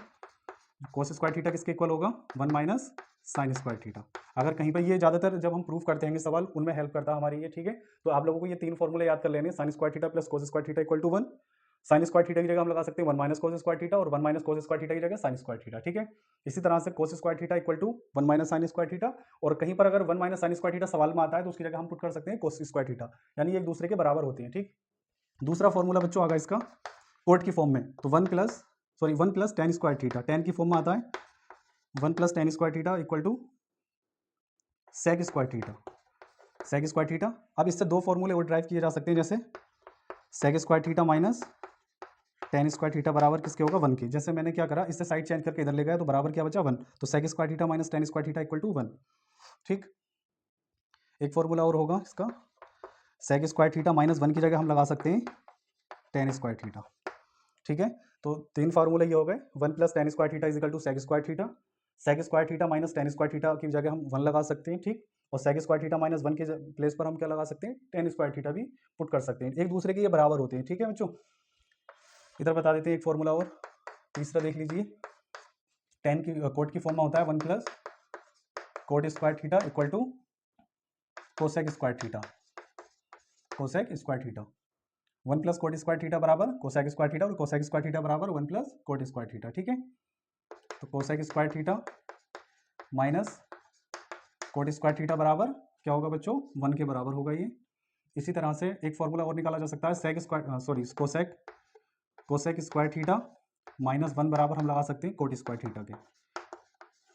कोस स्क्वायर थीटा किसके इक्वल होगा, 1 माइनस साइन स्क्वायर थीटा। अगर कहीं पर ये ज़्यादातर जब हम प्रूफ करते हैं सवाल, उनमें हेल्प करता है हमारी ये। ठीक है, तो आप लोगों को ये तीन फॉर्मूले याद कर लेने, sine square theta plus cos square theta equal to 1, sine square theta की जगह हम लगा सकते हैं 1 माइनस कोस स्क्वायर थीटा और 1 माइनस कोस स्क्वायर थीटा की जगह साइन स्क्वायर थीटा। ठीक है, इसी तरह से cos square theta equal to 1 minus sine square theta, और कहीं पर अगर 1 माइनस साइन स्क्वायर थीटा सवाल में आता है तो उसकी जगह हम पुट कर सकते हैं कोस स्क्वायर थीटा, यानी एक दूसरे के बराबर होते हैं। ठीक, दूसरा फॉर्मूला बच्चों आगा इसका कोट की फॉर्म में, तो 1 plus tan square theta, tan की फॉर्म में आता है 1 plus tan square theta equal to sec square theta, sec square theta. अब इससे दो फॉर्मूले और ड्राइव किए जा सकते हैं, जैसे sec square theta minus tan square theta बराबर किसके होगा, 1 के। जैसे मैंने क्या करा, इससे साइड चेंज करके इधर ले गया तो बराबर क्या बचा, 1, तो sec square theta minus tan square theta equal to 1। ठीक, एक फॉर्मूला और होगा इसका, सेक स्क्वायर थीटा माइनस 1 की जगह हम लगा सकते हैं टेन स्क्वायर थीटा। ठीक है, तो 3 फार्मूले ये हो गए, 1 plus tan square theta equal to sec square theta, sec square theta minus tan square theta की जगह हम 1 लगा सकते हैं, ठीक। और सेक स्क्वायर थीटा माइनस 1 के प्लेस पर हम क्या लगा सकते हैं, टेन स्क्वायर थीटा भी पुट कर सकते हैं, एक दूसरे के ये बराबर होते हैं, ठीक है बच्चों। इधर बता देते हैं एक फॉर्मूला और, तीसरा देख लीजिए, टेन की कोट की फॉर्म में होता है 1 plus cot square theta equal to cosec square theta, cosec square theta, 1 plus cot square theta बराबर कोसेक स्क्वायर थीटा, और कोसेक स्क्वायर थीटा बराबर 1 प्लस कोट स्क्वायर थीटा, ठीक है। तो cosec square theta minus cot square theta बराबर क्या होगा बच्चों, 1 के बराबर होगा ये। इसी तरह से एक फॉर्मूला और निकाला जा सकता है, sec square sorry cosec square theta minus 1 बराबर हम लगा सकते हैं कोट स्क्वायर थीटा के,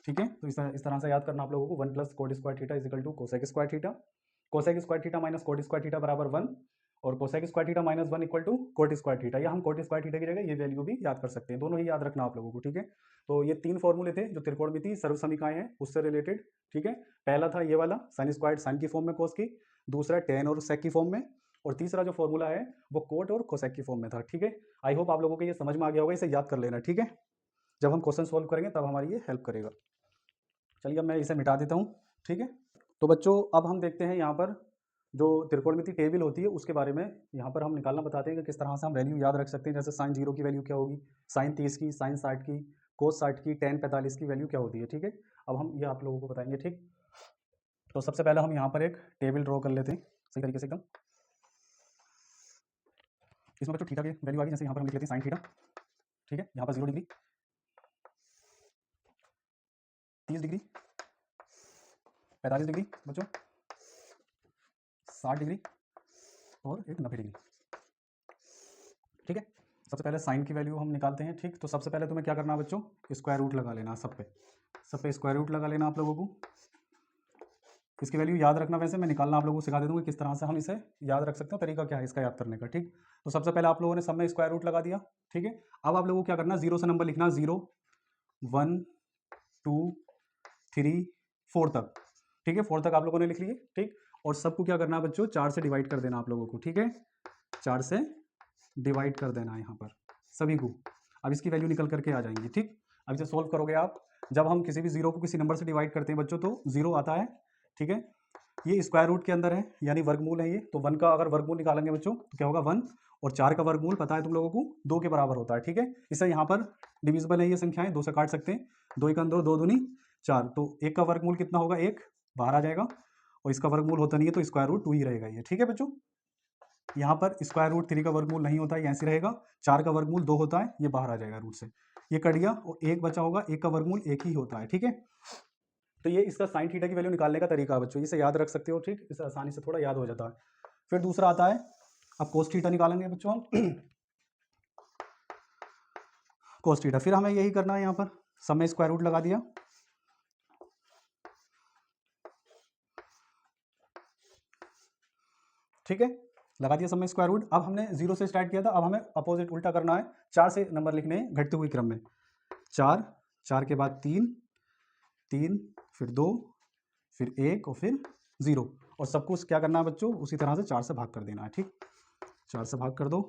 ठीक है। तो इस तरह से याद करना आप लोगों को, 1 plus cot square theta equal to cosec square theta, cosec square theta minus cot square theta बराबर 1, और cosec square theta minus 1 equal to cot square theta, या हम कोट स्क्वायर थीटा की जगह ये वैल्यू भी याद कर सकते हैं, दोनों ही याद रखना आप लोगों को, ठीक है। तो ये 3 फॉर्मूले थे जो त्रिकोणमिति सर्व समीकरण हैं उससे रिलेटेड, ठीक है। पहला था ये वाला साइन स्क्वायर साइन की फॉर्म में कोस की, दूसरा टेन और सेक की फॉर्म में, और तीसरा जो फॉर्मूला है वो कोट और कोसेक की फॉर्म में था, ठीक है। आई होप आप लोगों को ये समझ में आ गया होगा, इसे याद कर लेना, ठीक है। जब हम क्वेश्चन सोल्व करेंगे तब हमारी ये हेल्प करेगा। चलिए अब मैं इसे मिटा देता हूँ, ठीक है। तो बच्चों अब हम देखते हैं यहाँ पर जो त्रिकोणमिति टेबल होती है उसके बारे में यहाँ पर हम निकालना बताते हैं कि किस तरह से हम वैल्यू याद रख सकते हैं। जैसे साइन 0 की वैल्यू क्या होगी, साइन 30 की, साइन 60 की, कोस 60 की, टेन 45 की वैल्यू क्या होती है, ठीक है। अब हम ये आप लोगों को बताएंगे, ठीक। तो सबसे पहले हम यहाँ पर एक टेबल ड्रॉ कर लेते हैं सही तरीके से एकदम। इसमें बच्चों थीटा की वैल्यू आ गई, जैसे यहाँ पर हम लिख लेते हैं साइन थीटा, ठीक है। यहाँ पर 0 डिग्री, 30 डिग्री, 45 डिग्री बच्चों, 60 डिग्री और एक 90 डिग्री, ठीक है। सबसे पहले साइन की वैल्यू हम निकालते हैं, ठीक। तो सबसे पहले तुम्हें क्या करना है बच्चों, स्क्वायर रूट लगा लेना, सब पे स्क्वायर रूट लगा लेना आप लोगों को। इसकी वैल्यू याद रखना, वैसे मैं निकालना आप लोगों को सिखा दे दूँगा किस तरह से हम इसे याद रख सकते हैं, तरीका क्या है इसका याद करने का, ठीक। तो सबसे पहले आप लोगों ने सब में स्क्वायर रूट लगा दिया, ठीक है। अब आप लोगों को क्या करना, 0 से नंबर लिखना, 0 1 2 3 4 तक, ठीक है। 4 तक आप लोगों ने लिख लिए, ठीक। और सबको क्या करना है बच्चों, 4 से डिवाइड कर देना आप लोगों को, ठीक है। 4 से डिवाइड कर देना है यहाँ पर सभी को। अब इसकी वैल्यू निकल करके आ जाएंगी, ठीक। अब इसे सोल्व करोगे आप, जब हम किसी भी जीरो को किसी नंबर से डिवाइड करते हैं बच्चों तो 0 आता है, ठीक है। ये स्क्वायर रूट के अंदर है यानी वर्गमूल है ये, तो 1 का अगर वर्गमूल निकालेंगे बच्चों तो क्या होगा 1, और 4 का वर्गमूल पता है तुम लोगों को 2 के बराबर होता है, ठीक है। इसे यहाँ पर डिविजिबल है ये संख्याएं, 2 से काट सकते हैं, 2 1 2, 2 दूनी 4, तो 1 का वर्गमूल कितना होगा, 1 बाहर आ जाएगा, और इसका वर्गमूल होता नहीं है तो स्क्वायर रूट 2 ही रहेगा ये, ठीक है बच्चों। यहाँ पर स्क्वायर रूट 3 का वर्गमूल नहीं होता है, ये ऐसे रहेगा, 4 का वर्गमूल 2 होता है, ये बाहर आ जाएगा रूट से, ये कट गया, और 1 बचा होगा, 1 का वर्गमूल 1 ही होता है, ठीक है। तो ये इसका साइन थीटा की वैल्यू निकालने का तरीका है बच्चों, इसे याद रख सकते हो, ठीक। इसे आसानी से थोड़ा याद हो जाता है। फिर दूसरा आता है, अब कोस थीटा निकालेंगे बच्चों हम कोस थीटा, फिर हमें यही करना है, यहाँ पर सब में स्क्वायर रूट लगा दिया, ठीक है, लगा दिया सब में स्क्वायर रूट। अब हमने 0 से स्टार्ट किया था, अब हमें अपोजिट उल्टा करना है, 4 से नंबर लिखने हैं घटते हुए क्रम में, 4 4 के बाद 3 3, फिर 2, फिर 1 और फिर 0, और सब कुछ क्या करना है बच्चों, उसी तरह से 4 से भाग कर देना है, ठीक। 4 से भाग कर दो,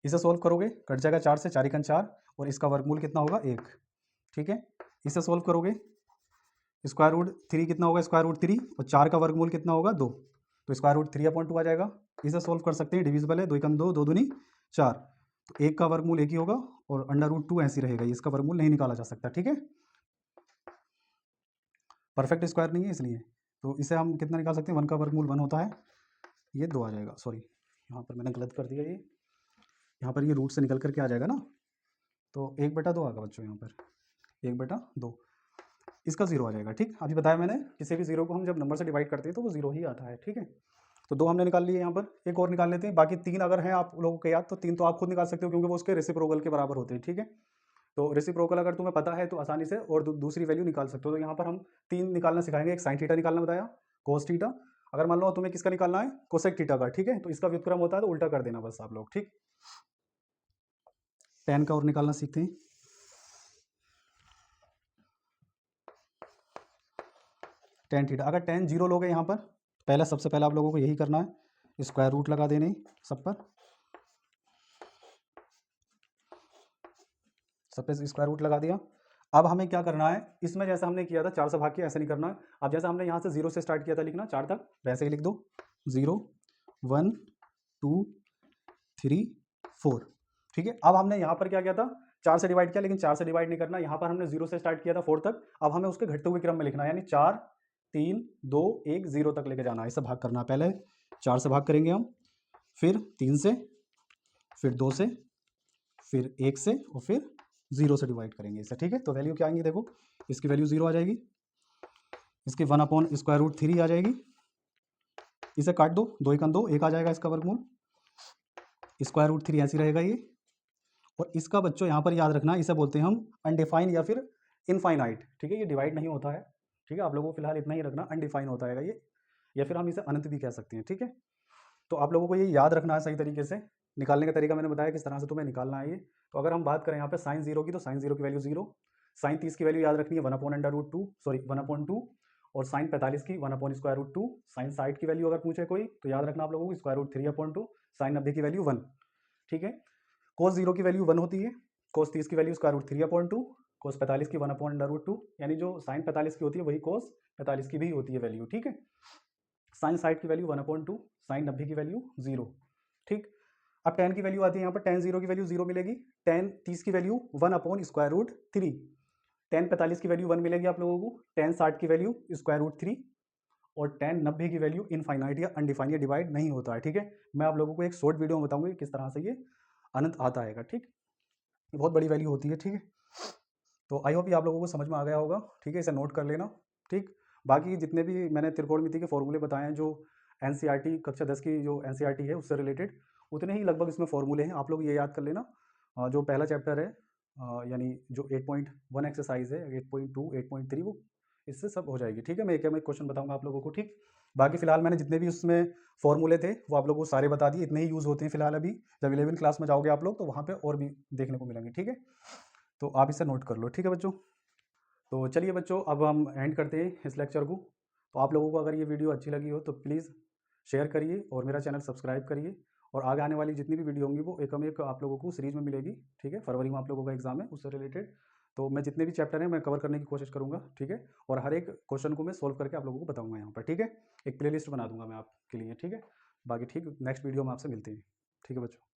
इसे सोल्व करोगे कट जाएगा 4 से, 4 1 4, और इसका वर्गमूल कितना होगा 1, ठीक है। इसे सोल्व करोगे स्क्वायर रूट 3 कितना होगा, स्क्वायर रूट 3, और 4 का वर्गमूल कितना होगा 2, तो स्क्वायर रूट 3/2 आ जाएगा। इसे सोल्व कर सकते हैं, डिविजिबल है, 2 1 2, 2 दूनी 4, तो 1 का वर्गमूल 1 ही होगा, और अंडर रूट 2 ऐसी रहेगा, इसका वर्गमूल नहीं निकाला जा सकता, ठीक है। परफेक्ट स्क्वायर नहीं है इसलिए, तो इसे हम कितना निकाल सकते हैं, 1 का वर्गमूल 1 होता है, ये 2 आ जाएगा, सॉरी यहाँ पर मैंने गलत कर दिया, ये यहाँ पर ये रूट से निकल करके आ जाएगा ना, तो 1/2 आएगा बच्चों, यहाँ पर 1/2, इसका 0 आ जाएगा, ठीक। अभी बताया मैंने, किसी भी जीरो को हम जब नंबर से डिवाइड करते हैं तो वो 0 ही आता है, ठीक है। तो 2 हमने निकाल लिए, यहाँ पर एक और निकाल लेते हैं, बाकी 3 अगर हैं आप लोगों के याद तो 3 तो आप खुद निकाल सकते हो क्योंकि वो उसके रेसिप्रोकल के बराबर होते हैं, ठीक है। तो रेसिप्रोकल अगर तुम्हें पता है तो आसानी से और दूसरी वैल्यू निकाल सकते हो। तो यहाँ पर हम 3 निकालना सिखाएंगे, एक साइन थीटा निकालना बताया, कोस थीटा, अगर मान लो तुम्हें किसका निकालना है, कोसेक थीटा का, ठीक है। तो इसका व्युत्क्रम होता है तो उल्टा कर देना बस आप लोग, ठीक। टेन का और निकालना सीखते हैं, टेन थीटा, अगर टेन 0 लोगे यहाँ पर, पहले सबसे पहले आप लोगों को यही करना है, स्क्वायर रूट लगा देने सब पर, सब पे स्क्वायर रूट लगा दिया। अब हमें क्या करना है, इसमें जैसा हमने किया था 4 से भाग के, ऐसे नहीं करना है। अब जैसा हमने यहाँ से 0 से स्टार्ट किया था लिखना 4 तक, वैसे ही लिख दो 0 1 2 3 4। ठीक है, अब हमने यहाँ पर क्या किया था, 4 से डिवाइड किया, लेकिन 4 से डिवाइड नहीं करना, यहाँ पर हमने 0 से स्टार्ट किया था 4 तक। अब हमें उसके घटते हुए क्रम में लिखना है, यानी 4 3 2 1 0 तक लेके जाना है, इसे भाग करना है। पहले 4 से भाग करेंगे हम, फिर 3 से, फिर 2 से, फिर 1 से, और फिर 0 से डिवाइड करेंगे इसे। ठीक है, तो वैल्यू क्या आएंगी, देखो इसकी वैल्यू 0 आ जाएगी, इसकी 1/√3 आ जाएगी, इसे काट दो, 2 1 2, 1 आ जाएगा इसका वर्गमूल, √3 ऐसी रहेगा ये। और इसका बच्चों यहाँ पर याद रखना, इसे बोलते हैं हम अनडिफाइन या फिर इनफाइनाइट। ठीक है, ये डिवाइड नहीं होता है। ठीक है, आप लोगों को फिलहाल इतना ही रखना, अनडिफाइन होता है ये, या फिर हम इसे अनंत भी कह सकते हैं। ठीक है, तो आप लोगों को ये याद रखना है सही तरीके से। निकालने का तरीका मैंने बताया किस तरह से तुम्हें निकालना है ये। तो अगर हम बात करें यहाँ पे साइन 0 की, तो साइन 0 की वैल्यू 0, साइन 30 की वैल्यू याद रखनी है 1/√2, सॉरी 1/2, और साइन 45 की 1/√2, साइन 60 की वैल्यू अगर पूछे कोई तो याद रखना आप लोगों को √3/2, साइन 90 की वैल्यू 1। ठीक है, कोस 0 की वैल्यू 1 होती है, कोस 30 की वैल्यू √3/2, कोस 45 की 1/√2, यानी जो साइन 45 की होती है वही कोस 45 की भी होती है वैल्यू। ठीक है, साइन 60 की वैल्यू 1/2, साइन 90 की वैल्यू 0। ठीक, अब tan की वैल्यू आती है यहाँ पर, tan 0 की वैल्यू 0 मिलेगी, tan 30 की वैल्यू 1/√3, tan 45 की वैल्यू 1 मिलेगी आप लोगों को, tan 60 की वैल्यू √3, और tan 90 की वैल्यू इनफाइनाइट या अनडिफाइन, या डिवाइड नहीं होता है। ठीक है, मैं आप लोगों को एक शॉर्ट वीडियो में बताऊंगा किस तरह से ये अनंत आता है। ठीक, बहुत बड़ी वैल्यू होती है। ठीक है, तो आई होप ये आप लोगों को समझ में आ गया होगा। ठीक है, इसे नोट कर लेना। ठीक, बाकी जितने भी मैंने त्रिकोणमिति के फॉर्मूले बताए हैं, जो एनसीईआरटी कक्षा 10 की जो एनसीईआरटी है उससे रिलेटेड, उतने ही लगभग इसमें फॉर्मूले हैं, आप लोग ये याद कर लेना। जो पहला चैप्टर है, यानी जो 8.1 एक्सरसाइज है, 8.2 8.3, वो इससे सब हो जाएगी। ठीक है, मैं एक क्वेश्चन बताऊंगा आप लोगों को। ठीक, बाकी फिलहाल मैंने जितने भी उसमें फॉर्मूले थे वो आप लोगों को सारे बता दिए, इतने ही यूज़ होते हैं फिलहाल। अभी जब 11वीं क्लास में जाओगे आप लोग तो वहाँ पे और भी देखने को मिलेंगे। ठीक है, तो आप इसे नोट कर लो। ठीक है बच्चों, तो चलिए बच्चों, अब हम एंड करते हैं इस लेक्चर को। तो आप लोगों को अगर ये वीडियो अच्छी लगी हो तो प्लीज़ शेयर करिए और मेरा चैनल सब्सक्राइब करिए। और आगे आने वाली जितनी भी वीडियो होंगी वो एक आप लोगों को सीरीज में मिलेगी। ठीक है, फरवरी में आप लोगों का एग्जाम है, उससे रिलेटेड तो मैं जितने भी चैप्टर हैं मैं कवर करने की कोशिश करूँगा। ठीक है, और हर एक क्वेश्चन को मैं सोल्व करके आप लोगों को बताऊँगा यहाँ पर। ठीक है, एक प्लेलिस्ट बना दूंगा मैं आपके लिए। ठीक है, बाकी ठीक, नेक्स्ट वीडियो में आपसे मिलते हैं। ठीक है बच्चों।